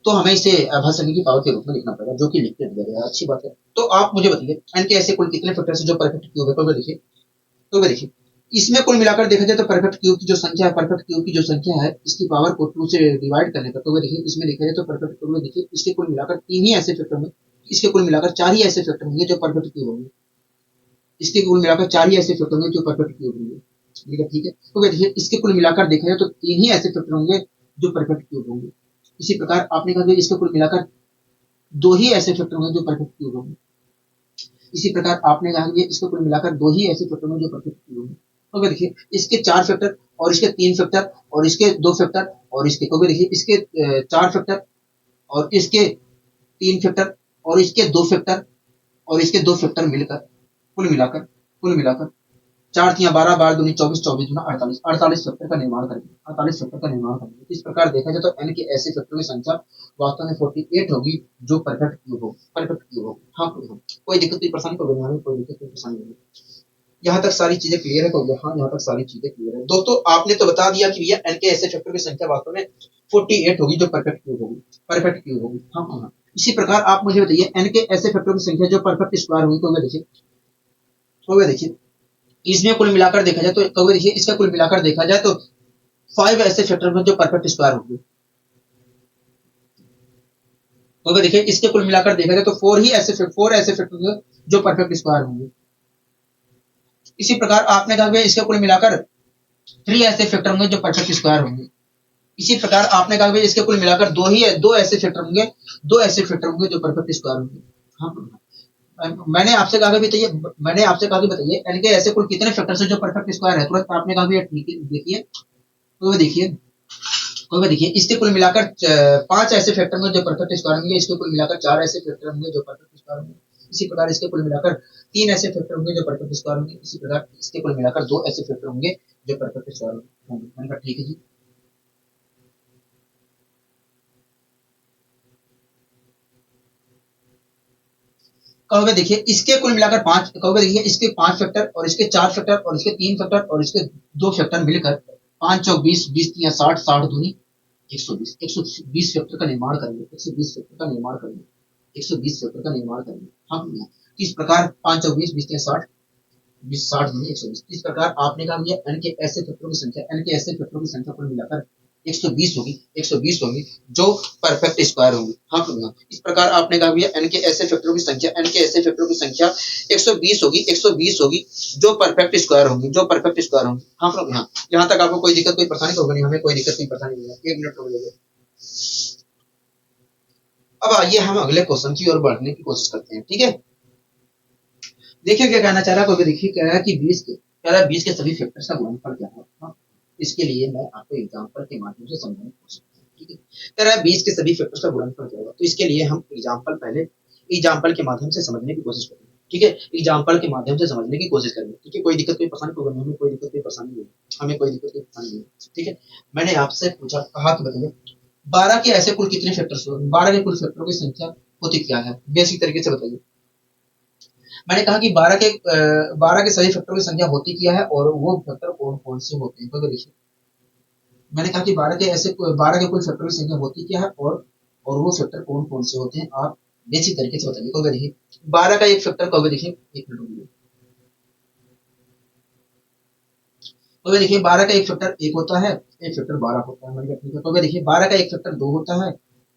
तो हमें इसे आभासंख्या की पावर के रूप में लिखना पड़ेगा, जो कि लिख के दिया गया है। अच्छी बात है। तो आप मुझे बताइए n के ऐसे कुल कितने फैक्टर्स हैं जो परफेक्ट क्यूब है। तो देखिए इसमें कुल मिलाकर देखा जाए तो परफेक्ट क्यूब की जो संख्या है, परफेक्ट क्यूब की जो संख्या है इसकी पावर को 2 से डिवाइड करने पर, तो देखिए इसमें देखा जाए तो परफेक्ट क्यूब में देखिए इसके कुल मिलाकर 3 ही ऐसे फैक्टर होंगे, इसके कुल मिलाकर 4 ही ऐसे फैक्टर होंगे जो परफेक्ट क्यूब होंगे, इसके कुल मिलाकर 4 ही ऐसे फैक्टर होंगे जो परफेक्ट क्यूब होंगे। ठीक है, तो देखिए इसके कुल मिलाकर देखा जाए तो 3 ही ऐसे फैक्टर होंगे जो परफेक्ट क्यूब होंगे। इसी प्रकार आपने कहा इसके कुल मिलाकर 2 ही ऐसे फैक्टर होंगे जो परफेक्ट क्यूब होंगे। इसी प्रकार आपने कहा इसको कुल मिलाकर 2 ही ऐसे फैक्टर होंगे जो परफेक्ट क्यूब होंगे। तो देखिए इसके 4 फैक्टर और इसके 3 फैक्टर और इसके 2 फैक्टर और इसके, तो देखिए इसके 4 फैक्टर और इसके 3 फैक्टर और इसके 2 फैक्टर और इसके 2 फैक्टर मिलकर कुल मिलाकर 4 तिया 12, 12 दूनी 24, 24 दूना 48, 48 फैक्टर का निर्माण करेंगे, 48 फैक्टर का निर्माण करेंगे। इस प्रकार देखा जाए तो n के ऐसे फैक्टर की संख्या वास्तव में 48 होगी जो परफेक्ट क्यूब हो। हाँ, कोई दिक्कत, कोई परेशानी, कोई दिक्कत, कोई परेशानी नहीं। यहाँ तक सारी चीजें क्लियर है? कहोगे हाँ, यहाँ तक सारी चीजें क्लियर है। दोस्तों आपने तो बता दिया कि भैया n के ऐसे फैक्टर की संख्या वास्तव में 48 होगी जो परफेक्ट क्यूब होगी, परफेक्ट क्यूब होगी। हाँ हाँ हाँ। इसी प्रकार आप मुझे बताइए n के ऐसे फैक्टर की संख्या जो परफेक्ट स्क्वायर होगी। देखिए इसमें कुल मिलाकर देखा जाए तो देखिए इसका कुल मिलाकर देखा जाए तो 5 ऐसे फैक्टर में जो परफेक्ट स्क्वायर होंगे। देखिए इसके कुल मिलाकर देखा जाए तो 4 ऐसे फैक्टर होंगे जो परफेक्ट स्क्वायर होंगे। इसी प्रकार आपने कहा इसके कुल मिलाकर 3 ऐसे फैक्टर होंगे जो परफेक्ट स्क्वायर होंगे। इसी प्रकार आपने कहा इसके कुल मिलाकर दो ऐसे फैक्टर होंगे जो परफेक्ट स्क्वायर होंगे। हाँ, मैंने आपसे कहा कि बताइए n के ऐसे कुल कितने फैक्टर्स हैं जो परफेक्ट स्क्वायर है। तुरंत आपने कहा देखिए देखिए इसके कुल मिलाकर 5 ऐसे फैक्टर होंगे जो परफेक्ट स्क्वायर होंगे। इसके कुल मिलाकर 4 ऐसे फैक्टर होंगे जो परफेक्ट स्क्वायर होंगे। इसी प्रकार इसके कुल मिलाकर 3 ऐसे फैक्टर होंगे जो परफेक्ट स्क्वायर होंगे। इसी प्रकार इसके कुल मिलाकर 2 ऐसे फैक्टर होंगे जो परफेक्ट स्क्वायर होंगे। मैंने कहा ठीक है जी। कहोगे देखिए इसके कुल मिलाकर 5, कहोगे देखिए इसके 5 फैक्टर और इसके 4 फैक्टर और इसके 3 फैक्टर और इसके 2 फैक्टर मिलकर 5 चौक 20, 20 3 60, 60 दूनी 120, 120 फैक्टर का निर्माण करेंगे। 120 फैक्टर का निर्माण करेंगे। 120 फैक्टर का निर्माण करेंगे। हाँ, इस प्रकार 5 चौक 20, 20 3 60, 20 60 दूनी 120। इस प्रकार आपने कहा भैया n के ऐसे फैक्टरों की संख्या, n के ऐसे फैक्टरों की संख्या कुल मिलाकर 120 होगी, 120 होगी जो परफेक्ट स्क्वायर होंगी। हाँ हाँ। इस प्रकार आपने कहा भैया n के ऐसे फैक्टरों की संख्या, n के ऐसे फैक्टरों की संख्या 120 होगी, 120 होगी जो परफेक्ट स्क्वायर होंगी, जो परफेक्ट स्क्वायर होंगी। हाँ प्रभु हाँ। यहाँ तक आपको कोई दिक्कत कोई परेशानी तो होगी नहीं, हमें कोई दिक्कत कोई परेशानी नहीं है। 1 मिनट रुक जाइए। अब आइए हम अगले क्वेश्चन की ओर बढ़ने की कोशिश करते हैं। ठीक है, देखिए क्या कहना चाह रहा है। कोई देखिए कह रहा है कि 20 के सभी फैक्टर्स का गुणनफल क्या है। इसके लिए मैं आपको एग्जांपल के माध्यम से समझाने की कोशिश करूंगा। ठीक है, कह रहा है 20 के सभी फैक्टर्स का गुणनफल क्या होगा। तो इसके लिए हम एग्जांपल के माध्यम से समझने की कोशिश करेंगे। ठीक है, एग्जांपल के माध्यम से समझने की कोशिश करेंगे। ठीक है, कोई दिक्कत कोई परेशानी होगी, हमें कोई दिक्कत कोई परेशानी नहीं, हमें कोई दिक्कत कोई परेशानी नहीं। ठीक है, मैंने आपसे पूछा, कहा कि बताइए 12 के ऐसे कुल कितने फैक्टर्स होंगे। 12 के कुल फैक्टरों की संख्या होती क्या है, बेसिक तरीके से बताइए। मैंने कहा कि 12 के सभी फैक्टरों की संख्या होती क्या है और वो फैक्टर कौन कौन से होते हैं। तो देखिए मैंने कहा कि 12 के कुल फैक्टर की संख्या होती क्या है और वो फैक्टर कौन कौन से होते हैं, आप बेसिक तरीके से बताइए। कहोगे देखिए 12 का एक फैक्टर, कहोगे देखिए एक मिनट रुकिए। कहोगे देखिए 12 का एक फैक्टर 1 होता है, एक फैक्टर 12 होता है। मैंने कहा ठीक है। कहोगे देखिए 12 का एक फैक्टर 2 होता है,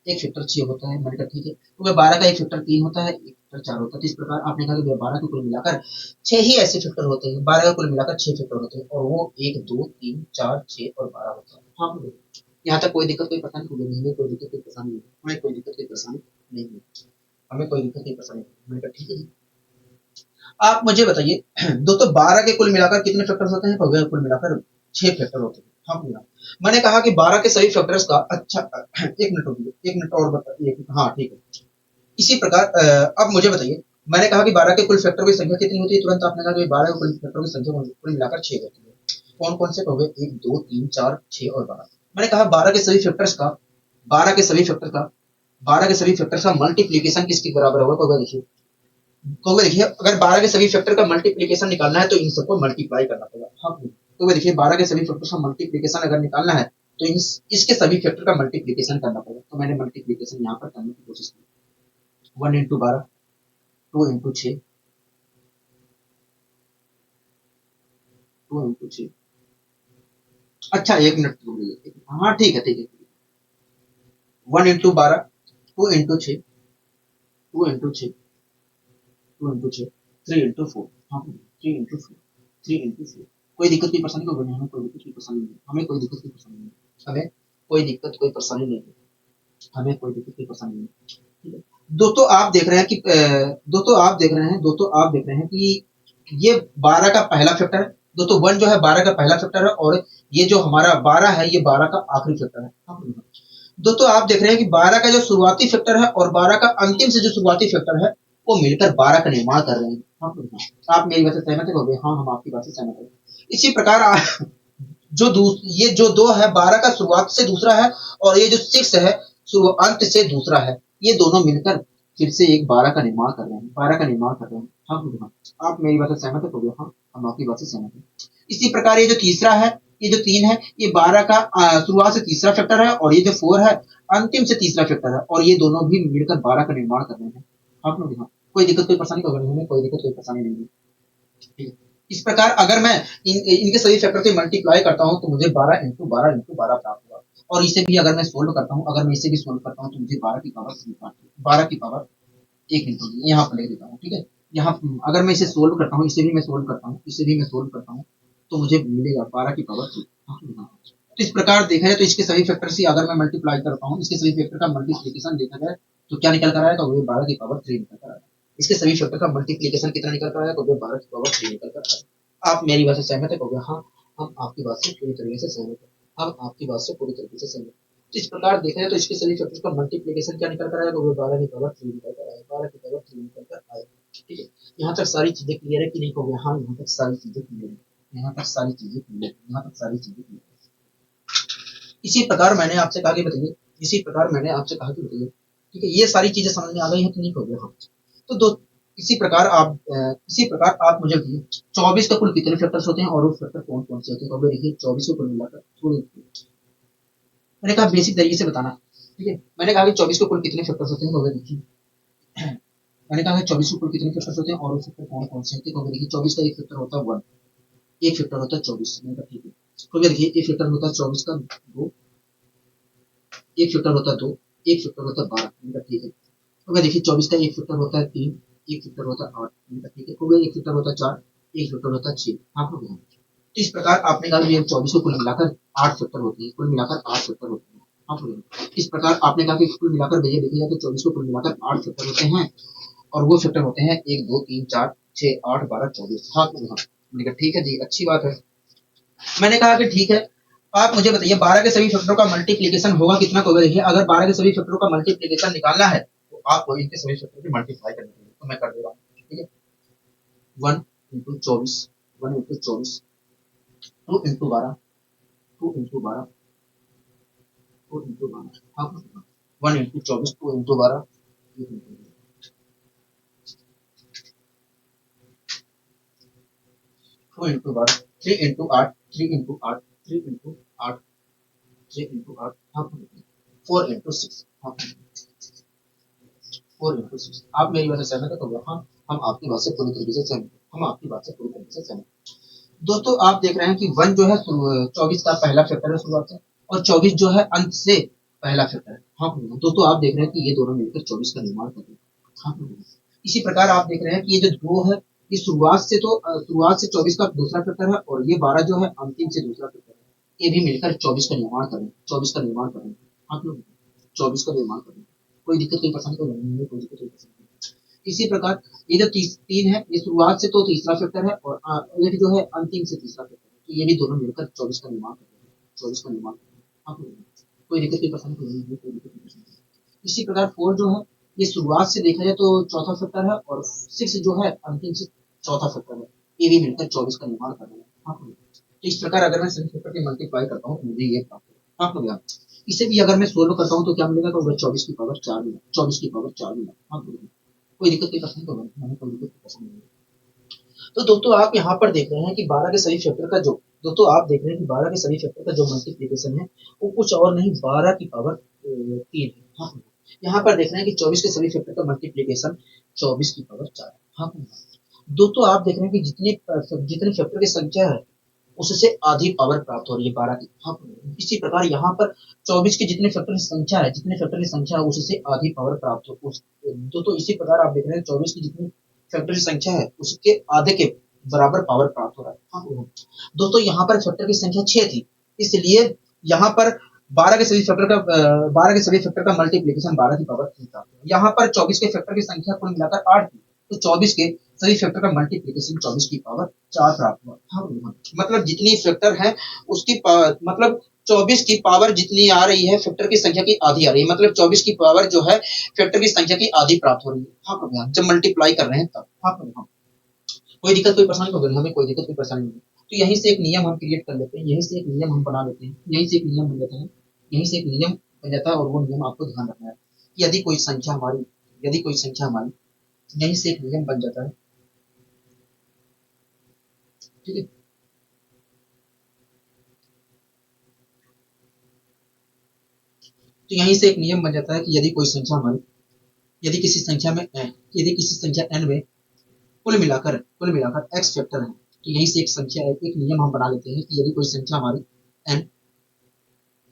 एक फैक्टर 6 होता है। मैंने कहा ठीक है। कहोगे 12 का एक फैक्टर 3 होता है, एक फैक्टर 4 होता है। तो इस प्रकार आपने कहा कि 12 के कुल मिलाकर 6 ही ऐसे फैक्टर होते हैं। 12 का कुल मिलाकर 6 फैक्टर होते हैं और वो 1 2 3 4 6 और 12 होता है। हाँ, यहाँ तक कोई दिक्कत कोई परेशानी होगी नहीं, हमें कोई दिक्कत कोई परेशानी नहीं, हमें कोई दिक्कत कोई परेशानी नहीं है, हमें कोई दिक्कत कोई परेशानी नहीं। मैंने कहा ठीक है जी। आप मुझे बताइए दोस्तों 12 के कुल मिलाकर कितने फैक्टर्स होते हैं। तो कुल मिलाकर 6 फैक्टर होते हैं। हाँ भैया, मैंने कहा कि 12 के सभी फैक्टर्स का, अच्छा एक मिनट रुकिए, एक मिनट और बताइए। हाँ ठीक है। इसी प्रकार अब मुझे बताइए, मैंने कहा कि 12 के कुल फैक्टरों की संख्या कितनी होती है। तुरंत आपने कहा कि 12 के कुल फैक्टरों की संख्या कुल मिलाकर 6 होती है। कौन कौन से कहोगे, 1 2 3 4 6 और 12। मैंने कहा 12 के सभी फैक्टर्स का 12 के सभी फैक्टर का 12 के सभी फैक्टर्स का मल्टीप्लीकेशन किसके बराबर होगा। कहोगे देखिए अगर 12 के सभी फैक्टर का मल्टीप्लीकेशन निकालना है तो इन सबको मल्टीप्लाई करना पड़ेगा। हाँ, तो देखिए 12 के सभी फैक्टर्स का मल्टीप्लीकेशन अगर निकालना है तो इसके सभी फैक्टर का मल्टीप्लीकेशन करना पड़ेगा। तो मैंने मल्टीप्लीकेशन यहाँ पर करने की कोशिश की। 1 इंटू 12, 2 इंटू 6, 2 इंटू 6। अच्छा एक मिनट रुकिए। हाँ ठीक है ठीक है। 1 into 12, 2 into 6, 2 into 6, 2 into 6, 3 into 4। हाँ 3 इंटू 4, 3 इंटू 4। कोई दिक्कत की परेशानी होगी नहीं, हमें कोई दिक्कत की परेशानी नहीं, हमें कोई दिक्कत की परेशानी नहीं, हमें कोई दिक्कत कोई परेशानी नहीं है, हमें कोई दिक्कत की परेशानी नहीं। ठीक है, दोस्तों आप देख रहे हैं कि दोस्तों आप देख रहे हैं कि ये 12 का पहला फैक्टर है। दोस्तों 1 जो है 12 का पहला फैक्टर है और ये जो हमारा 12 है ये 12 का आखिरी फैक्टर है। हाँ, दोस्तों आप देख रहे हैं कि 12 का जो शुरुआती फैक्टर है और 12 का अंतिम से जो शुरुआती फैक्टर है वो मिलकर 12 का निर्माण कर रहे हैं। हाँ, आप मेरी बात से सहमत हो गए। हाँ, हम आपकी बात से सहमत हैं। इसी प्रकार ये जो 2 है 12 का शुरुआत से दूसरा है और ये जो 6 है अंत से दूसरा है, ये दोनों मिलकर फिर से एक 12 का निर्माण कर रहे हैं, 12 का निर्माण कर रहे हैं। हाँ बोलिए हाँ। आप मेरी बात से सहमत है तो बोलिए हाँ, हम आपकी बात से सहमत हैं। इसी प्रकार ये जो तीसरा है, ये जो 3 है, ये 12 का शुरुआत से तीसरा फैक्टर है और ये जो 4 है, अंतिम से तीसरा फैक्टर है और ये दोनों भी मिलकर 12 का निर्माण कर रहे हैं। हाँ बोलिए हाँ। कोई दिक्कत, कोई परेशानी तो नहीं है, कोई दिक्कत, कोई परेशानी नहीं है। ठीक है। इस प्रकार अगर मैं इनके सभी फैक्टर से मल्टीप्लाई करता हूँ तो मुझे 12 इंटू 12 इंटू 12 प्राप्त होगा। और इसे भी अगर मैं सोल्व करता हूँ, अगर मैं इसे भी सोल्व करता हूँ तो मुझे 12 की पावर 3 प्राप्त होगी। 12 की पावर 1 इंटू यहाँ पर लिख देता हूँ। ठीक है। यहाँ अगर मैं इसे सोल्व करता हूँ, इसे भी मैं सोल्व करता हूँ, इसे भी मैं सोल्व करता हूँ तो मुझे मिलेगा 12 की पावर 3। तो इस प्रकार देखा जाए तो इसके सभी फैक्टर से अगर मैं मल्टीप्लाई करता हूँ, इसके सभी फैक्टर का मल्टीप्लीकेशन देखा जाए तो क्या निकल कर आया, तो वो 12 की पावर 3 निकल कर आया। इसके सभी फैक्टर का मल्टीप्लीकेशन कितना निकल कर आया, तो वो 12 की पावर 3 निकल कर आया। आप मेरी बात से सहमत है, कहोगे हाँ, हम आपकी बात से पूरी तरीके से सहमत है, हम आपकी बात से पूरी तरीके से सहमत है। तो इस प्रकार देखा जाए तो इसके सभी फैक्टर्स का मल्टीप्लीकेशन क्या निकल कर आया, तो वो 12 की पावर 3 निकल कर आया, 12 की पावर 3 निकल कर आया। ठीक है। यहाँ तक सारी चीजें क्लियर है कि नहीं, कहोगे हाँ, यहाँ तक सारी चीजें क्लियर है, यहाँ तक सारी चीजें क्लियर है, यहाँ तक सारी चीजें क्लियर है। इसी प्रकार मैंने आपसे कहा कि बताइए, इसी प्रकार मैंने आपसे कहा कि बताइए, ठीक है, ये सारी चीजें समझ में आ गई हैं कि नहीं, कहोगे हाँ। तो दो इसी प्रकार आप मुझे बताइए 24 का कुल कितने फैक्टर्स होते हैं और वो फैक्टर कौन कौन से होते हैं, तो देखिए 24 को कुल मिलाकर थोड़ी, मैंने कहा बेसिक तरीके से बताना। ठीक है। मैंने कहा कि 24 को कुल कितने फैक्टर्स होते हैं, तो देखिए मैंने कहा कि 24 को कुल कितने फैक्टर्स होते हैं और वो फैक्टर कौन कौन से होते हैं, तो देखिए 24 का एक फैक्टर होता है 1, एक फैक्टर होता है 24। मैंने कहा ठीक है। तो देखिए एक फैक्टर होता है 24 का 2, एक फैक्टर होता है 2, एक फैक्टर होता है 12। मैंने कहा ठीक है। तो देखिए 24 का एक फैक्टर होता है 3, एक फैक्टर होता है 8। मैंने कहा ठीक है। तो एक फैक्टर होता है 4, एक फैक्टर होता है 6। आप लोग तो इस प्रकार आपने कहा कि 24 को कुल मिलाकर 8 फैक्टर होते हैं, कुल मिलाकर 8 फैक्टर होते हैं। आप लोग इस प्रकार आपने कहा कि कुल मिलाकर भैया देखा जाए तो 24 को कुल मिलाकर 8 फैक्टर होते हैं और वो फैक्टर होते हैं 1 2 3 4 6 8 12 24। हाँ मैंने कहा ठीक है जी, अच्छी बात है। मैंने कहा कि ठीक है, आप मुझे बताइए 12 के सभी फैक्टरों का मल्टीप्लीकेशन होगा कितना, होगा देखिए अगर 12 के सभी फैक्टरों का मल्टीप्लीकेशन निकालना है तो आपको इनके सभी फैक्टर की मल्टीप्लाई करनी है, तो मैं कर दे रहा हूँ। ठीक है। 1 into 24, 1 into 24, 2 into 12, 2 into 12, 2 into 12, हाँ 1 into 24, 2 into 12, 2 into 12, 3 into 8, 3 into 8, 3 into 8, 3 into 8, हाँ 4 इंटू 6, हाँ 4 इंटू 6। आप मेरी बात से सहमत है, तो हाँ, हम आपकी बात से पूरी तरीके से सहमत, हम आपकी बात से पूरी तरीके से सहमत। दोस्तों आप देख रहे हैं कि 1 जो है 24 का पहला फैक्टर है शुरुआत से, और 24 जो है अंत से पहला फैक्टर है। हाँ दोस्तों आप देख रहे हैं कि ये दोनों मिलकर 24 का निर्माण करते हैं। हाँ इसी प्रकार आप देख रहे हैं कि ये जो 2 है, ये शुरुआत से 24 का दूसरा फैक्टर है और ये 12 जो है अंतिम से दूसरा फैक्टर है। ये भी मिलकर 24 का निर्माण करें, 24 का निर्माण करें। आप लोग 24 का निर्माण करें, कोई दिक्कत, कोई परेशानी तो नहीं है, कोई दिक्कत, कोई परेशानी नहीं। इसी प्रकार ये जो 3 है, ये शुरुआत से तो तीसरा फैक्टर है और ये जो है अंतिम से तीसरा फैक्टर है, तो ये भी दोनों मिलकर 24 का निर्माण कर रहे हैं, 24 का निर्माण कर रहे हैं। आप लोग कोई दिक्कत, कोई परेशानी तो नहीं है, कोई दिक्कत, कोई परेशानी नहीं। इसी प्रकार 4 जो है, ये शुरुआत से देखा जाए तो चौथा फैक्टर है और 6 जो है अंतिम से चौथा फैक्टर है, ये भी मिलकर 24 का निर्माण कर रहे हैं। हाँ तो इस प्रकार अगर मैं सभी फैक्टर की मल्टीप्लाई करता हूँ तो मुझे ये प्राप्त होगा। हाँ भैया, इसे भी अगर मैं सोल्व करता हूँ तो क्या मिलेगा, तो 24 की पावर 4 मिला, 24 की पावर 4 मिला। हाँ कोई दिक्कत, कोई पसंद तो नहीं, कोई दिक्कत पसंद नहीं। तो दोस्तों आप यहाँ पर देख रहे हैं कि 12 के सभी फैक्टर का जो, दोस्तों आप देख रहे हैं कि 12 के सभी फैक्टर का जो मल्टीप्लीकेशन है वो कुछ और नहीं 12 की पावर 3 है। हाँ यहाँ पर देख रहे हैं कि 24 के सभी फैक्टर का मल्टीप्लीकेशन 24 की पावर 4 है। हाँ दोस्तों आप देख रहे हैं कि जितने फैक्टर की संख्या है उससे आधी पावर प्राप्त हो रही है 12 की। हाँ इसी प्रकार यहाँ पर 24 की जितने फैक्टर की संख्या है, जितने फैक्टर की संख्या है उससे आधी पावर प्राप्त हो दोस्तों इसी प्रकार आप देख रहे हैं 24 की जितनी फैक्टर की संख्या है उसके आधे के बराबर पावर प्राप्त हो रहा है। हाँ दोस्तों यहाँ पर फैक्टर की संख्या 6 थी, इसलिए यहाँ पर 12 के सभी फैक्टर का मल्टीप्लीकेशन 12 की पावर 3 था। यहाँ पर 24 के फैक्टर की संख्या कुल मिलाकर 8 थी, तो 24 के सभी फैक्टर का मल्टीप्लीकेशन 24 की पावर 4 प्राप्त हुआ। हाँ मतलब जितनी फैक्टर है उसकी मतलब 24 की पावर जितनी आ रही है फैक्टर की संख्या की आधी आ रही है, मतलब 24 की पावर जो है फैक्टर की संख्या की आधी प्राप्त हो रही है। हाँ जब मल्टीप्लाई कर रहे हैं तब। हाँ कोई दिक्कत, कोई परेशानी होगी, हमें कोई दिक्कत, कोई परेशानी नहीं। तो यहीं से एक नियम हम क्रिएट कर लेते हैं, यहीं से एक नियम हम बना लेते हैं, यहीं से एक नियम बन जाता है, यहीं से एक नियम बन जाता है और वो नियम आपको ध्यान रखना है कि यदि कोई संख्या हमारी यहीं से एक नियम बन जाता है ठीक है। तो यहीं से एक नियम बन जाता है कि यदि कोई संख्या हमारी, यदि किसी संख्या में यदि किसी संख्या n में कुल मिलाकर x फैक्टर है, तो यहीं से एक संख्या एक नियम हम बना लेते हैं कि यदि कोई संख्या हमारी n,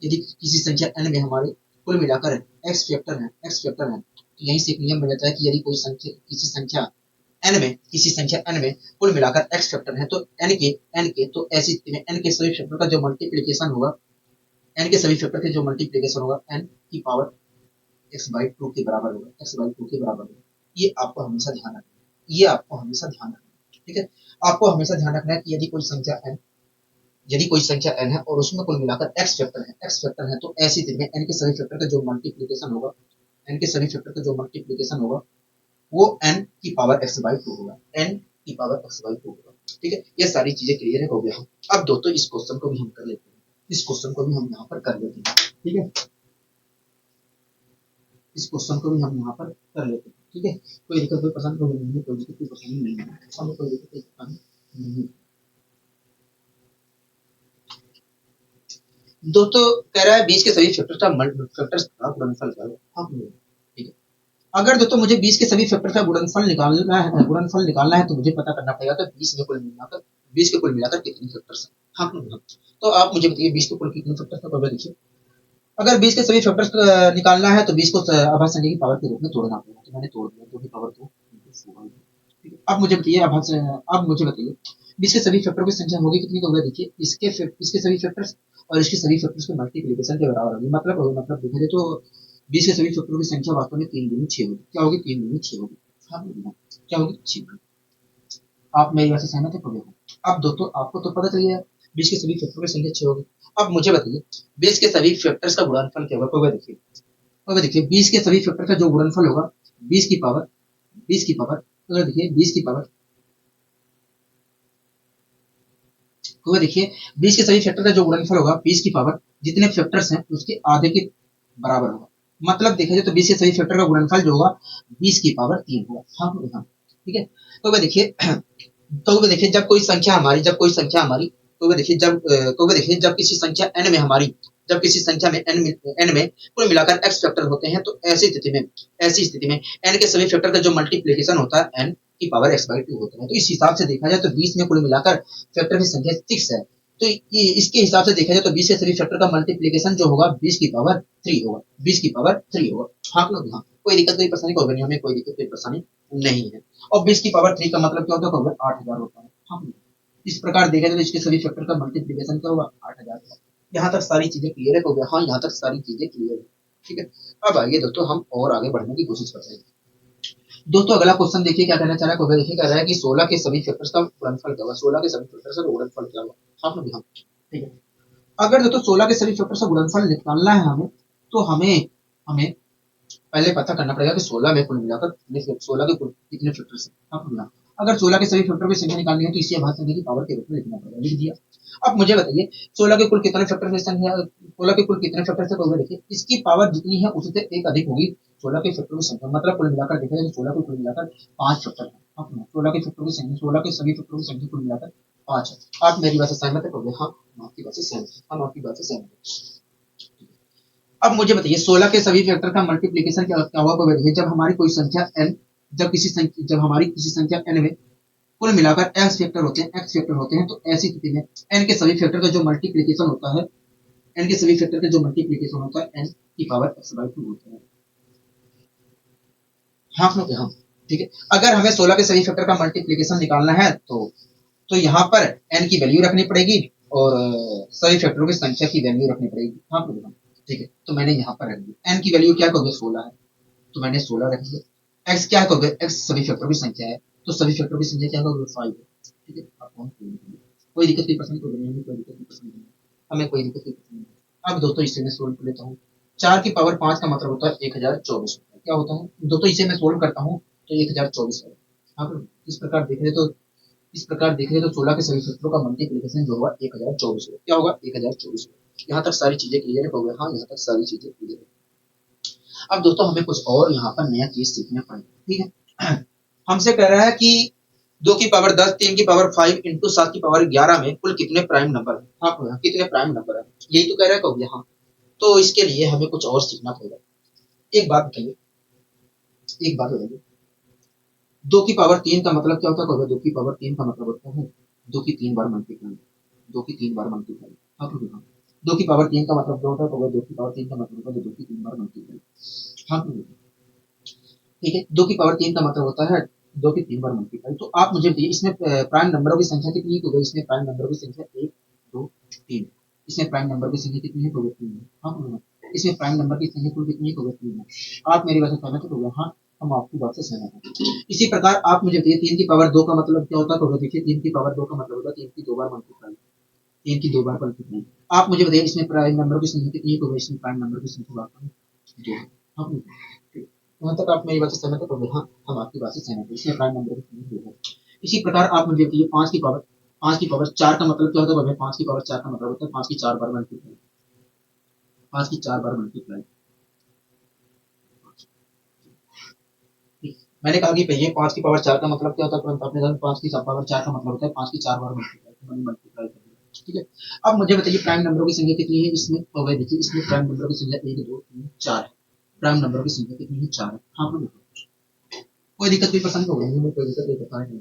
यदि किसी संख्या n में हमारे कुल मिलाकर x फैक्टर है, तो यहीं से एक नियम बन जाता है कि यदि कोई संख्या किसी संख्या n में कुल मिलाकर x फैक्टर है, तो n के तो ऐसी स्थिति में n के सभी फैक्टर का जो मल्टीप्लीकेशन होगा, n के सभी फैक्टर के जो मल्टीप्लीकेशन होगा n की पावर x/2 के बराबर होगा, x/2 के बराबर होगा। ये आपको हमेशा ध्यान रखना है, ये आपको हमेशा ध्यान रखना है, ठीक है। आपको हमेशा ध्यान रखना है कि यदि कोई संख्या n है और उसमें कुल मिलाकर x फैक्टर है, तो ऐसी स्थिति में n के सभी फैक्टर का जो मल्टीप्लीकेशन होगा, n के सभी फैक्टर का जो मल्टीप्लीकेशन होगा वो n की पावर x/2 होगा, n की पावर x/2 होगा, ठीक है। ये सारी चीजें क्लियर हो गया। अब दोस्तों इस क्वेश्चन को भी हम कर लेते हैं, इस क्वेश्चन को भी हम यहाँ पर कर लेते हैं, ठीक है। इस क्वेश्चन को भी हम यहाँ पर कर लेते हैं, ठीक है। कोई दिक्कत कोई पसंद नहीं है, कोई दिक्कत कोई पसंद नहीं है, हमें कोई दिक्कत कोई पसंद नहीं है। दोस्तों कह रहा है 20 के सभी फैक्टर्स का गुणनफल क्या होगा। ठीक है। अगर दोस्तों मुझे 20 के सभी फैक्टर का गुणनफल निकालना है तो मुझे पता करना पड़ेगा कि 20 के कुल मिलाकर कितने फैक्टर्स हैं। हाँ, तो आप मुझे बताइए 20 के कुल कितने फैक्टर्स हैं। तो देखिए अगर 20 के सभी फैक्टर्स निकालना है तो 20 को अभाज्य संख्या की पावर के रूप में तोड़ना पड़ेगा, तो मैंने तोड़ दिया, 2 की पावर 2 ठीक है। अब मुझे बताइए 20 के सभी फैक्टर की संख्या होगी कितनी। तो देखिए इसके सभी फैक्टर्स और इसके सभी फैक्टर्स के मल्टीप्लिकेशन के बराबर होगी। मतलब देखा जाए तो 20 के सभी फैक्टरों की संख्या वास्तव में 3 दूनी 6 होगी। क्या होगी? 3 दूनी 6 होगी। क्या होगी? 6। आप मेरी बात से सहमत है? अब दोस्तों आपको तो पता चल गया 20 के सभी फैक्टरों की संख्या 6 होगी। अब मुझे बताइए 20 के सभी फैक्टर्स का गुणनफल क्या होगा। देखिए 20 के सभी फैक्टर का जो गुणनफल होगा 20 की पावर देखिए 20 की पावर देखिए 20 के सभी फैक्टर का जो गुणनफल होगा 20 की पावर जितने फैक्टर्स हैं उसके आधे के बराबर होगा। मतलब देखा जाए तो 20 के सभी फैक्टर का गुणनफल जो होगा 20 की पावर 3 होगा। हाँ, ठीक है। तो वह देखिए जब कोई संख्या हमारी जब किसी संख्या n में हमारी जब किसी संख्या में n में कुल मिलाकर x फैक्टर होते हैं, तो ऐसी स्थिति में n के सभी फैक्टर का जो मल्टीप्लिकेशन होता है n की पावर x/2 होता है। तो इस हिसाब से देखा जाए तो 20 में कुल मिलाकर फैक्टर की संख्या 6 है। तो इसके हिसाब से देखा जाए तो 20 के सभी फैक्टर का मल्टीप्लिकेशन जो होगा 20 की पावर 3 होगा। 20 की पावर 3 होगा। हाँ, कोई दिक्कत कोई परेशानी को नहीं, हमें कोई दिक्कत कोई परेशानी नहीं है। और 20 की पावर 3 का मतलब क्या होता है? 8000 होता है। हाँ, इस प्रकार देखा जाए तो इसके सभी फैक्टर का मल्टीप्लिकेशन क्या होगा? 8000। यहाँ तक सारी चीजें क्लियर हो गया। हाँ, यहाँ तक सारी चीजें क्लियर है, ठीक है। अब आइए दोस्तों हम और आगे बढ़ने की कोशिश करते हैं। दोस्तों अगला क्वेश्चन देखिए क्या कहना चाह रहा है। देखिए कह रहा है कि 16 के सभी फैक्टर्स का गुणनफल क्या होगा। 16 के सभी फैक्टर्स का गुणनफल क्या होगा। हाँ, ठीक है। अगर दोस्तों 16 के सभी फैक्टर्स का गुणनफल निकालना है हमें, तो हमें पहले पता करना पड़ेगा कि 16 में कुल मिलाकर 16 के कुल कितने फैक्टर्स हैं। अगर 16 के सभी फैक्टर की संख्या निकालनी है तो इसे अभाज्य संख्या की पावर के रूप में लिखना पड़ेगा। लिख दिया। अब मुझे बताइए 16 के कुल कितने फैक्टर की संख्या 16 के कुल कितने फैक्टर से देखिए इसकी पावर जितनी है उससे एक अधिक होगी 16 के फैक्टर की संख्या। मतलब कुल मिलाकर देखा जाए 16 को कुल मिलाकर 5 फैक्टर है। 16 के फैक्टर की संख्या 16 के सभी फैक्टर की संख्या कुल मिलाकर 5 है। आप मेरी बात से सहमत है? हाँ, हम आपकी बात से सहमत है। अब मुझे बताइए 16 के सभी फैक्टर का मल्टीप्लिकेशन क्या होगा। जब हमारी कोई संख्या n जब हमारी किसी संख्या n में कुल मिलाकर x फैक्टर होते हैं, तो ऐसी स्थिति में n के सभी फैक्टर का जो मल्टीप्लिकेशन होता है n की पावर x/2 होता है। हाँ, ठीक है। अगर हमें 16 के सभी फैक्टर का मल्टीप्लिकेशन निकालना है तो यहाँ पर n की वैल्यू रखनी पड़ेगी और सभी फैक्टरों की संख्या की वैल्यू रखनी पड़ेगी। हाँ, ठीक है। तो मैंने यहाँ पर रख दिया n की वैल्यू क्या कहोगे 16 है, तो मैंने 16 रख दिया। x क्या कहोगे? x सभी फैक्टरों की संख्या है, तो सभी फैक्टरों की संख्या क्या कहोगे? 5 है, ठीक है। कोई दिक्कत कोई पसंद कोई नहीं, कोई दिक्कत कोई पसंद नहीं, हमें कोई दिक्कत कोई पसंद नहीं। अब दोस्तों इसे मैं सोल्व कर लेता हूँ। 4 की पावर 5 का मतलब होता है 1024। क्या होता है दोस्तों? इसे मैं सोल्व करता हूँ तो 1024 है। अब इस प्रकार देख रहे तो 16 के सभी फैक्टरों का मल्टीप्लिकेशन जो होगा 1024 होगा। क्या होगा? 1024 होगा। यहाँ तक सारी चीजें क्लियर हो गई। हाँ, यहाँ तक सारी चीजें क्लियर है। अब दोस्तों हमें कुछ और यहाँ पर नया चीज सीखना पड़ेगा, ठीक है। हमसे कह रहा है कि 2 की पावर 10, 3 की पावर 5 इंटू 7 की पावर 11 में कुल कितने प्राइम नंबर है? हाँ, कितने प्राइम नंबर है, यही तो कह रहा है कहोगे। हाँ, तो इसके लिए हमें कुछ और सीखना पड़ेगा। एक बात बताइए, एक बात बताइए, 2 की पावर 3 का मतलब क्या होता है कहोगे? 2 की पावर 3 का मतलब होता है 2 की 3 बार मल्टीप्लाई, 2 की 3 बार मल्टीप्लाई। हाँ, 2 की पावर 3 का मतलब क्या होता है कहोगे? 2 की पावर 3 का मतलब होता है 2 की 3 बार मल्टीप्लाई। हाँ, ठीक है, 2 की पावर 3 का मतलब होता है 2 की 3 बार मल्टीप्लाई। तो आप मुझे बताइए इसमें प्राइम नंबरों की संख्या कितनी है? तो इसमें प्राइम नंबरों की संख्या 1, 2, 3। इसमें प्राइम नंबर की संख्या कितनी है? तो 3 है। हाँ, इसमें प्राइम नंबर की संख्या कुल कितनी है? तो 3 है। आप मेरी बात से सहमत हो? हाँ, हम आपकी बात से सहमत हैं। इसी प्रकार आप मुझे बताइए 3 की पावर 2 का मतलब क्या होता है? तो देखिए 3 की पावर 2 का मतलब होता है 3 की 2 बार मल्टीप्लाई, 3 की 2 बार मल्टीप्लाई। आप मुझे बताइए इसमें प्राइम नंबर की संख्या कितनी है? तो इसमें प्राइम नंबर की संख्या वास्तव में 2 है। हाँ, वहां तक आप मेरी बात से सहमत हो? हाँ, हम आपकी बात से सहमत हैं। इसमें प्राइम नंबर की संख्या 2 है। इसी प्रकार आप मुझे बताइए 5 की पावर 4 का मतलब क्या होता है? 5 की पावर 4 का मतलब होता है 5 की 4 बार मल्टीप्लाई, 5 की 4 बार मल्टीप्लाई। मैंने कहा कि भैया 5 की पावर 4 का मतलब क्या होता है? तुरंत आपने कहा 5 की पावर 4 का मतलब होता है 5 की 4 बार मल्टीप्लाई, मल्टीप्लाई कर दिया। ठीक है, अब मुझे बताइए प्राइम नंबरों की संख्या कितनी है इसमें? तो भाई देखिए इसमें प्राइम नंबरों की संख्या 1, 2, 3, 4 है। प्राइम नंबरों की संख्या कितनी है? 4 है। हाँ, कोई दिक्कत, कोई पसंद हो गई, कोई दिक्कत, कोई पता नहीं।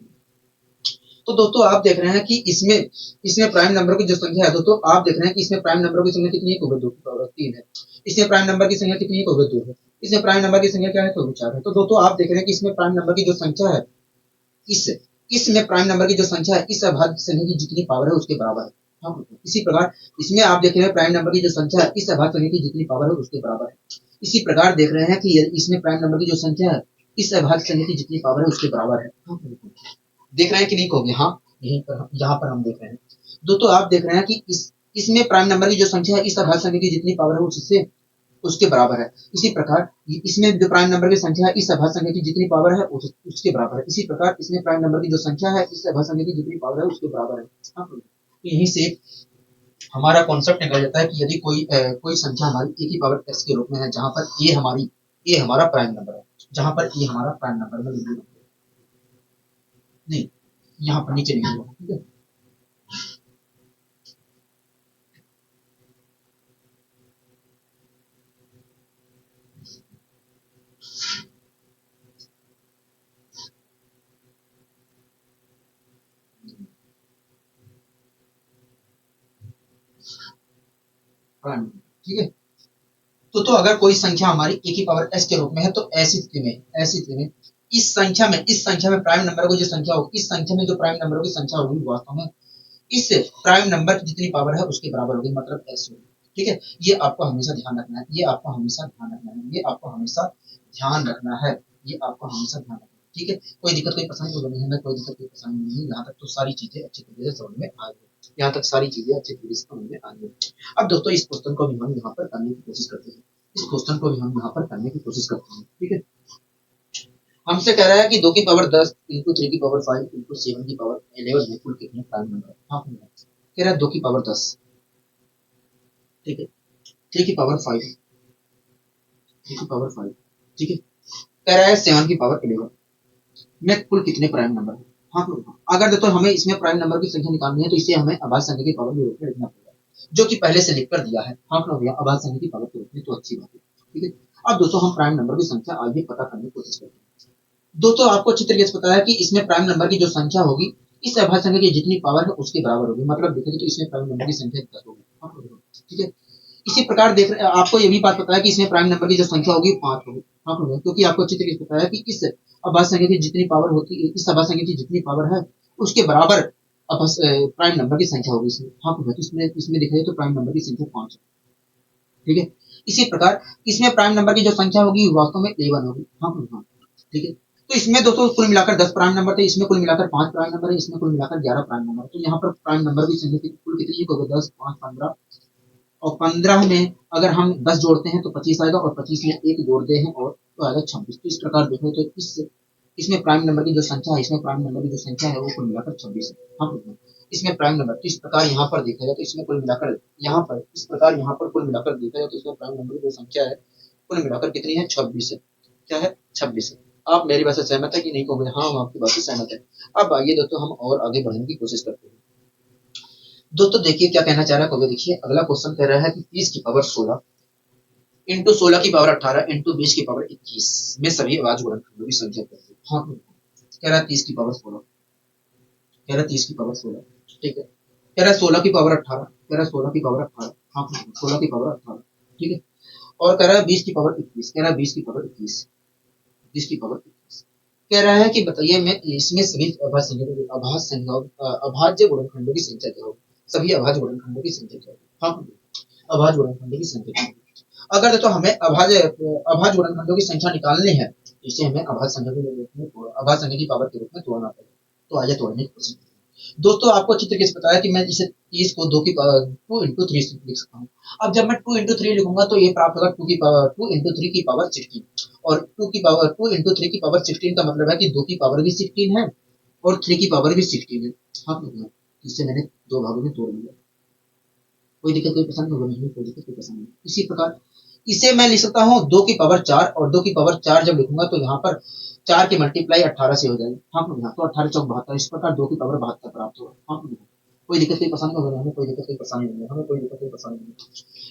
तो दोस्तों आप देख रहे हैं कि इसमें इसमें प्राइम नंबर की जो संख्या है, दोस्तों आप देख रहे हैं कि इसमें प्राइम नंबर की संख्या कितनी है? तो 2 की पावर 3 है। इसमें प्राइम नंबर की संख्या कितनी है? तो 2 है। इसमें प्राइम नंबर की संख्या क्या है? तो 4 है। तो दोस्तों आप देख रहे हैं कि इसमें प्राइम नंबर की जो संख्या है, इस इसमें प्राइम नंबर की जो संख्या है इस अभाज्य संख्या की जितनी पावर है उसके बराबर है। हाँ, इसी प्रकार इसमें आप देख रहे हैं प्राइम नंबर की जो संख्या है इस अभाज्य संख्या की जितनी पावर है उसके बराबर है। इसी प्रकार देख रहे हैं कि इसमें प्राइम नंबर की जो संख्या है इस अभाज्य संख्या की जितनी पावर है उसके बराबर है। हाँ, देख रहे हैं कि नहीं कहोगे? हाँ, यहीं पर यहाँ पर हम देख रहे हैं। दोस्तों आप देख रहे हैं कि इसमें प्राइम नंबर की जो संख्या है इस अभाज्य संख्या की जितनी पावर है उससे उसके बराबर है। इसी प्रकार इसमें जो प्राइम नंबर की संख्या है इस अभाज्य संख्या की जितनी पावर है उसके बराबर है। इसी प्रकार इसमें प्राइम नंबर की जो संख्या है इस अभाज्य संख्या की जितनी पावर है उसके बराबर है। हाँ, तो यहीं से हमारा कॉन्सेप्ट निकल जाता है कि यदि कोई संख्या हमारी ए की पावर एक्स के रूप में है, जहां पर ए हमारा प्राइम नंबर है, जहां पर ए हमारा प्राइम नंबर है, नहीं, यहाँ पर नीचे लिखा हुआ, ठीक है। प्राइम, ठीक है। तो अगर कोई संख्या हमारी ए की पावर एस के रूप में है, तो ऐसी स्थिति में इस संख्या में प्राइम नंबर को जो संख्या होगी, इस संख्या में जो प्राइम नंबरों की संख्या होगी वास्तव में इस प्राइम नंबर की जितनी पावर है उसके बराबर होगी, मतलब एस होगी। ठीक है, ये आपको हमेशा ध्यान रखना है, ये आपको हमेशा ध्यान रखना है, ये आपको हमेशा ध्यान रखना है, ये आपको हमेशा ध्यान रखना है। ठीक है, कोई दिक्कत, कोई परेशानी तो नहीं है, कोई दिक्कत, कोई परेशानी नहीं है। यहाँ तक तो सारी चीजें अच्छी तरीके से समझ में आ गई, यहाँ तक सारी चीजें अच्छी तरीके से समझ में आ गई। अब दोस्तों इस क्वेश्चन को भी हम यहाँ पर करने की कोशिश करते हैं, इस क्वेश्चन को भी हम यहाँ पर करने की कोशिश करते हैं। ठीक है, हमसे कह रहा है कि 2 की पावर 10 इंटू 3 की पावर 5 इंटू 7 की पावर 11 में कुल कितने प्राइम नंबर है? हाँ, कह रहा है 2 की पावर 10, ठीक है, 3 की पावर 5, 3 की पावर 5, ठीक है, कह रहा है 7 की पावर 11 में कुल कितने प्राइम नंबर है? हाँ, अगर देखो हमें इसमें प्राइम नंबर की संख्या निकालनी है तो इसे हमें अभाज्य संख्या की पावर के रूप में लिखना पड़ेगा, जो कि पहले से लिख कर दिया है। हाँ, भैया अभाज्य संख्या की पावर के रूप में, तो अच्छी बात है। ठीक है, अब दोस्तों हम प्राइम नंबर की संख्या आगे पता करने की कोशिश करते हैं। दोस्तों आपको अच्छी तरीके से पता है कि इसमें प्राइम नंबर की जो संख्या होगी इस अभाज्य संख्या की जितनी पावर है उसके बराबर होगी, मतलब देखेंगे तो इसमें प्राइम नंबर की संख्या 10 होगी। हाँ, ठीक है, इसी प्रकार देख रहे आपको ये भी बात पता है कि इसमें प्राइम नंबर की जो संख्या होगी 5 होगी। हाँ, क्योंकि आपको अच्छी तरीके से पता है कि इस अभाज्य संख्या की जितनी पावर होती है, इस अभाज्य संख्या की जितनी पावर है उसके बराबर प्राइम नंबर की संख्या होगी इसमें। हाँ, तो इसमें इसमें देखिए तो प्राइम नंबर की संख्या 5 है। ठीक है, इसी प्रकार इसमें प्राइम नंबर की जो संख्या होगी वास्तव में 11 होगी। हाँ, हाँ, ठीक है, तो इसमें दोस्तों कुल मिलाकर 10 प्राइम नंबर थे, इसमें कुल मिलाकर 5 प्राइम नंबर है, इसमें कुल मिलाकर 11 प्राइम नंबर। तो यहाँ पर प्राइम नंबर की संख्या कुल कितनी है? 10, 5, 15, और 15 में अगर हम 10 जोड़ते हैं तो 25 आएगा, और 25 में एक जोड़ते हैं और तो आएगा 26। तो इस प्रकार देखें तो इसमें प्राइम नंबर की जो संख्या है, इसमें प्राइम नंबर की जो संख्या है वो कुल मिलाकर 26 है। हाँ, इसमें प्राइम नंबर, तो इस प्रकार यहाँ पर देखा जाए तो इसमें कुल मिलाकर यहाँ पर इस प्रकार यहाँ पर कुल मिलाकर देखा जाए तो इसमें प्राइम नंबर की जो संख्या है कुल मिलाकर कितनी है? 26 है। क्या है? 26 है। आप मेरी बात से सहमत है कि नहीं कहोगे? हाँ, हम आपकी बात से सहमत है। अब आइए दोस्तों हम और आगे बढ़ने की कोशिश करते हैं। दोस्तों देखिए क्या कहना चाह रहा है कहोगे, देखिए अगला क्वेश्चन कह रहा है कि 30 की पावर 16 इंटू 16 की पावर 18 इंटू 20 की पावर 21 में सभी अभाज्य गुणनखंडों की संख्या क्या है? हाँ, कह रहा है 30 की पावर 16, कह रहा है 30 की पावर 16, ठीक है। कह रहा है 16 की पावर 18, कह रहा है 16 की पावर 18, हाँ 16 की पावर 18, ठीक है। और कह रहा है 20 की पावर 21, कह रहा है 20 की पावर 21, 20 की पावर 21। कह रहा है कि बताइए मैं इसमें सभी अभाज्य गुणनखंडों की संख्या क्या होगी? सभी अभाज्य गुणनखंडों की संख्या क्या होगी? हाँ, अभाज्य गुणनखंडों की संख्या क्या होगी? अगर तो हमें अभाज्य गुणनखंडों की संख्या निकालनी है, इसे हमें अभाज्य संख्या के रूप में अभाज्य संख्या की पावर के रूप में तोड़ना पड़ेगा। तो आइए तोड़ने की कोशिश करते हैं। दोस्तों आपको चित्र कैसे बताया कि मैं इसे 30 को 2 की 2 इंटू 3 लिख सकता हूँ। अब जब मैं 2 इंटू 3 लिखूंगा तो ये प्राप्त होगा 2 इंटू 3 की पावर 16, और 2 इंटू 3 की पावर 16 का मतलब है कि 2 की पावर भी 16 है और 3 की पावर भी 16 है। हाँ, इससे मैंने दो भागों में तोड़ दिया। कोई दिक्कत, कोई पसंद होगा नहीं, कोई दिक्कत, कोई पसंद नहीं। इसी प्रकार इसे मैं लिख सकता हूँ 2 की पावर 4, और 2 की पावर 4 जब लिखूंगा तो यहाँ पर 4 की मल्टीप्लाई 18 से हो जाएगी। हाँ, तो 18 चौक 72, इस प्रकार 2 की पावर 72 प्राप्त होगा। हाँ, कोई दिक्कत, कोई पसंद होगा, हमें कोई दिक्कत, कोई पसंद नहीं है, हमें कोई दिक्कत, कोई पसंद नहीं है।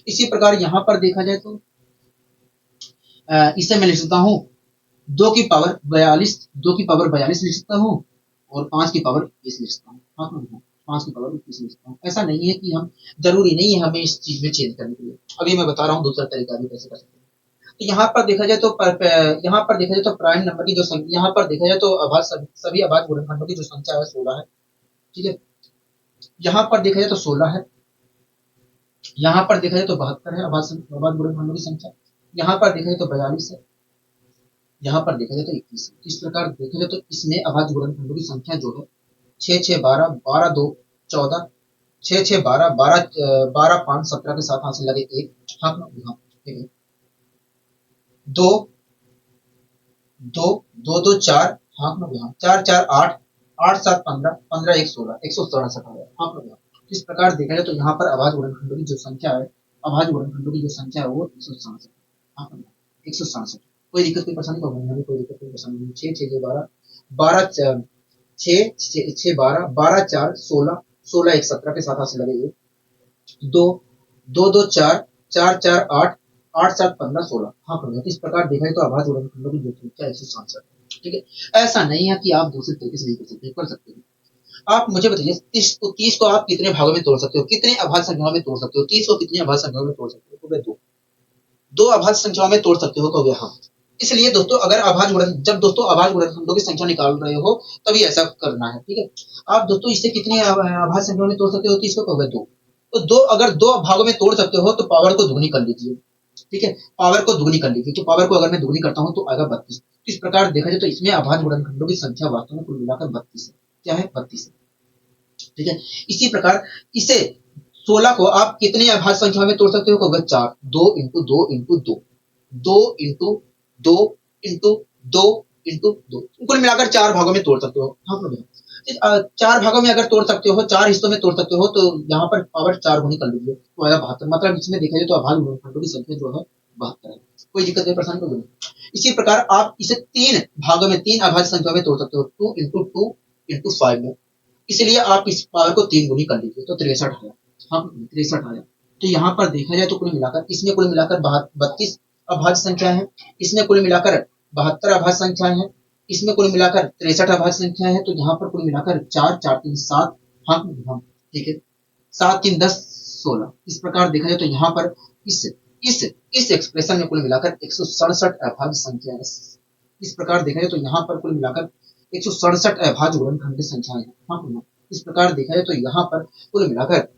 इसी प्रकार यहाँ पर देखा जाए तो इसे मैं लिख सकता हूँ 2 की पावर 42, 2 की पावर 42 लिख सकता हूँ, और 5 की पावर 21 लिख सकता हूँ। हाँ, 5 की पावर 21 लिख सकता हूँ। ऐसा नहीं है कि हम, जरूरी नहीं है हमें इस चीज में चेंज करने के लिए। अभी मैं बता रहा हूँ दूसरा तरीका भी कैसे कर सकते हैं। तो यहाँ पर देखा जाए तो यहाँ पर देखा जाए तो प्राइम नंबर की जो संख्या, यहाँ पर देखा जाए तो सभी अभाज्य गुणनखंडों की जो संख्या है 16 है, ठीक है। यहाँ पर देखा जाए तो 16 है, यहाँ पर देखा जाए तो 72 है अभाज्य गुणनखंडों की संख्या, यहाँ पर देखा जाए तो 42 है, यहाँ पर देखा जाए तो 21 है। इस प्रकार देखा जाए तो इसमें अभाज्य गुणनखंडों की संख्या जो है 6 6 12 12 2 14, 6 6 12 12 12 5 17 के साथ हासिल लगे एक, हाँ ठीक है, 2 2 2 2 4, हाँ 4 4 8 8 7 15 15 1 16 167 आ गया। हाँ, इस प्रकार देखा जाए तो यहाँ पर अभाज्य गुणनखंडों की जो संख्या है, अभाज्य गुणनखंडों की जो संख्या है वो 167, हाँ 167। कोई दिक्कत, कोई परेशानी तो नहीं, कोई दिक्कत, कोई परेशानी नहीं। 6 6 12 12 6 6 12 12 4 16 16 1 17 के साथ हासिल लगे 2 2 2 4 4 4 8 8 7 15 16, हाँ इस प्रकार देखा जाए तो अभाज्य गुणनखंडों की जो संख्या 167, ठीक है। ऐसा नहीं है कि आप दूसरे तरीके से नहीं कर सकते, कर सकते हैं। आप मुझे बताइए 30 को आप कितने भागों में तोड़ सकते हो, कितने अभाज्य संख्याओं में तोड़ सकते हो? 30 को कितनी अभाज्य संख्याओं में तोड़ सकते हो? तो दो अभाज्य संख्याओं में तोड़ सकते हो, कहोगे हाँ। इसलिए दोस्तों अगर जब दोस्तों अभाज्य गुणनखंडों की संख्या निकाल रहे हो तभी ऐसा करना है, ठीक है। आप दोस्तों इससे कितने अभाज्य संख्याओं में तोड़ सकते हो? 30 को, कहोगे 2। तो अगर दो भागों में तोड़ सकते हो तो पावर को दुगनी कर लीजिए, ठीक है। पावर को दुगनी कर लीजिए, तो पावर को अगर मैं दुगनी करता हूँ तो आएगा 32। इस प्रकार देखा जाए तो इसमें अभाज्य गुणनखंडों की संख्या वास्तव में कुल मिलाकर 32 है। क्या है? 32 है, ठीक है। इसी प्रकार इसे 16 को आप कितने अभाज्य संख्या में तोड़ सकते हो? कहोगे 4, 2 into 2 into 2, 2 into 2 into 2 into 2, कुल मिलाकर 4 भागों में तोड़ सकते हो। हाँ, 4 भागों में अगर तोड़ सकते हो, 4 हिस्सों में तोड़ सकते हो, तो यहाँ पर पावर 4 गुनी कर लीजिए तो आएगा 72। मतलब इसमें देखा जाए तो अभाज्य गुणनखंडों की संख्या जो है 72 है। कोई दिक्कत नहीं, परेशानी कोई नहीं। इसी प्रकार आप इसे 3 भागों में, 3 अभाज्य संख्या में तोड़ सकते हो, 2 इंटू 2 इंटू 5 में। इसलिए आप इस पावर को 3 गुनी कर लीजिए तो 63 आया। हाँ, 63 आया। तो यहाँ पर देखा जाए तो कुल मिलाकर इसमें कुल मिलाकर 32 अभाज्य संख्या है, इसमें कुल मिलाकर 72 अभाज्य संख्या है, इसमें कुल मिलाकर 63 अभाज्य संख्या है। तो यहाँ पर कुल मिलाकर 4 4 3 7, हाँ ठीक है, 7 3 10 16। इस प्रकार देखा जाए तो यहाँ पर इस एक्सप्रेशन में कुल मिलाकर 167 अभाज्य संख्या है। इस प्रकार देखा जाए तो यहाँ पर कुल मिलाकर 167 अभाज्य गुणनखंड की संख्या है। हाँ, इस प्रकार देखा जाए तो यहाँ पर कुल मिलाकर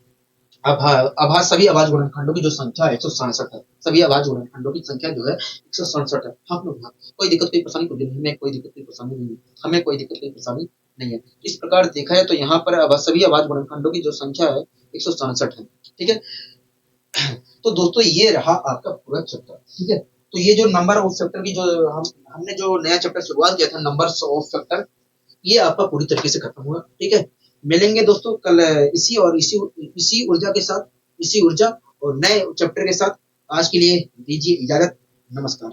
सभी अभाज्य गुणनखंडों की जो संख्या है 167 है। सभी अभाज्य गुणनखंडों की संख्या जो है 167 है। हाँ, कोई दिक्कत, कोई परेशानी कुछ नहीं, हमें कोई दिक्कत, कोई परेशानी नहीं है, हमें कोई दिक्कत, कोई परेशानी नहीं है। इस प्रकार देखा जाए तो यहाँ पर सभी अभाज्य गुणनखंडों की जो संख्या है 167 है, ठीक है। तो दोस्तों ये रहा आपका पूरा चैप्टर, ठीक है। तो ये जो नंबर ऑफ फैक्टर की जो हमने जो नया चैप्टर शुरुआत किया था, नंबर्स ऑफ फैक्टर, ये आपका पूरी तरीके से खत्म हुआ, ठीक है। मिलेंगे दोस्तों कल इसी ऊर्जा के साथ, इसी ऊर्जा और नए चैप्टर के साथ। आज के लिए दीजिए इजाजत, नमस्कार।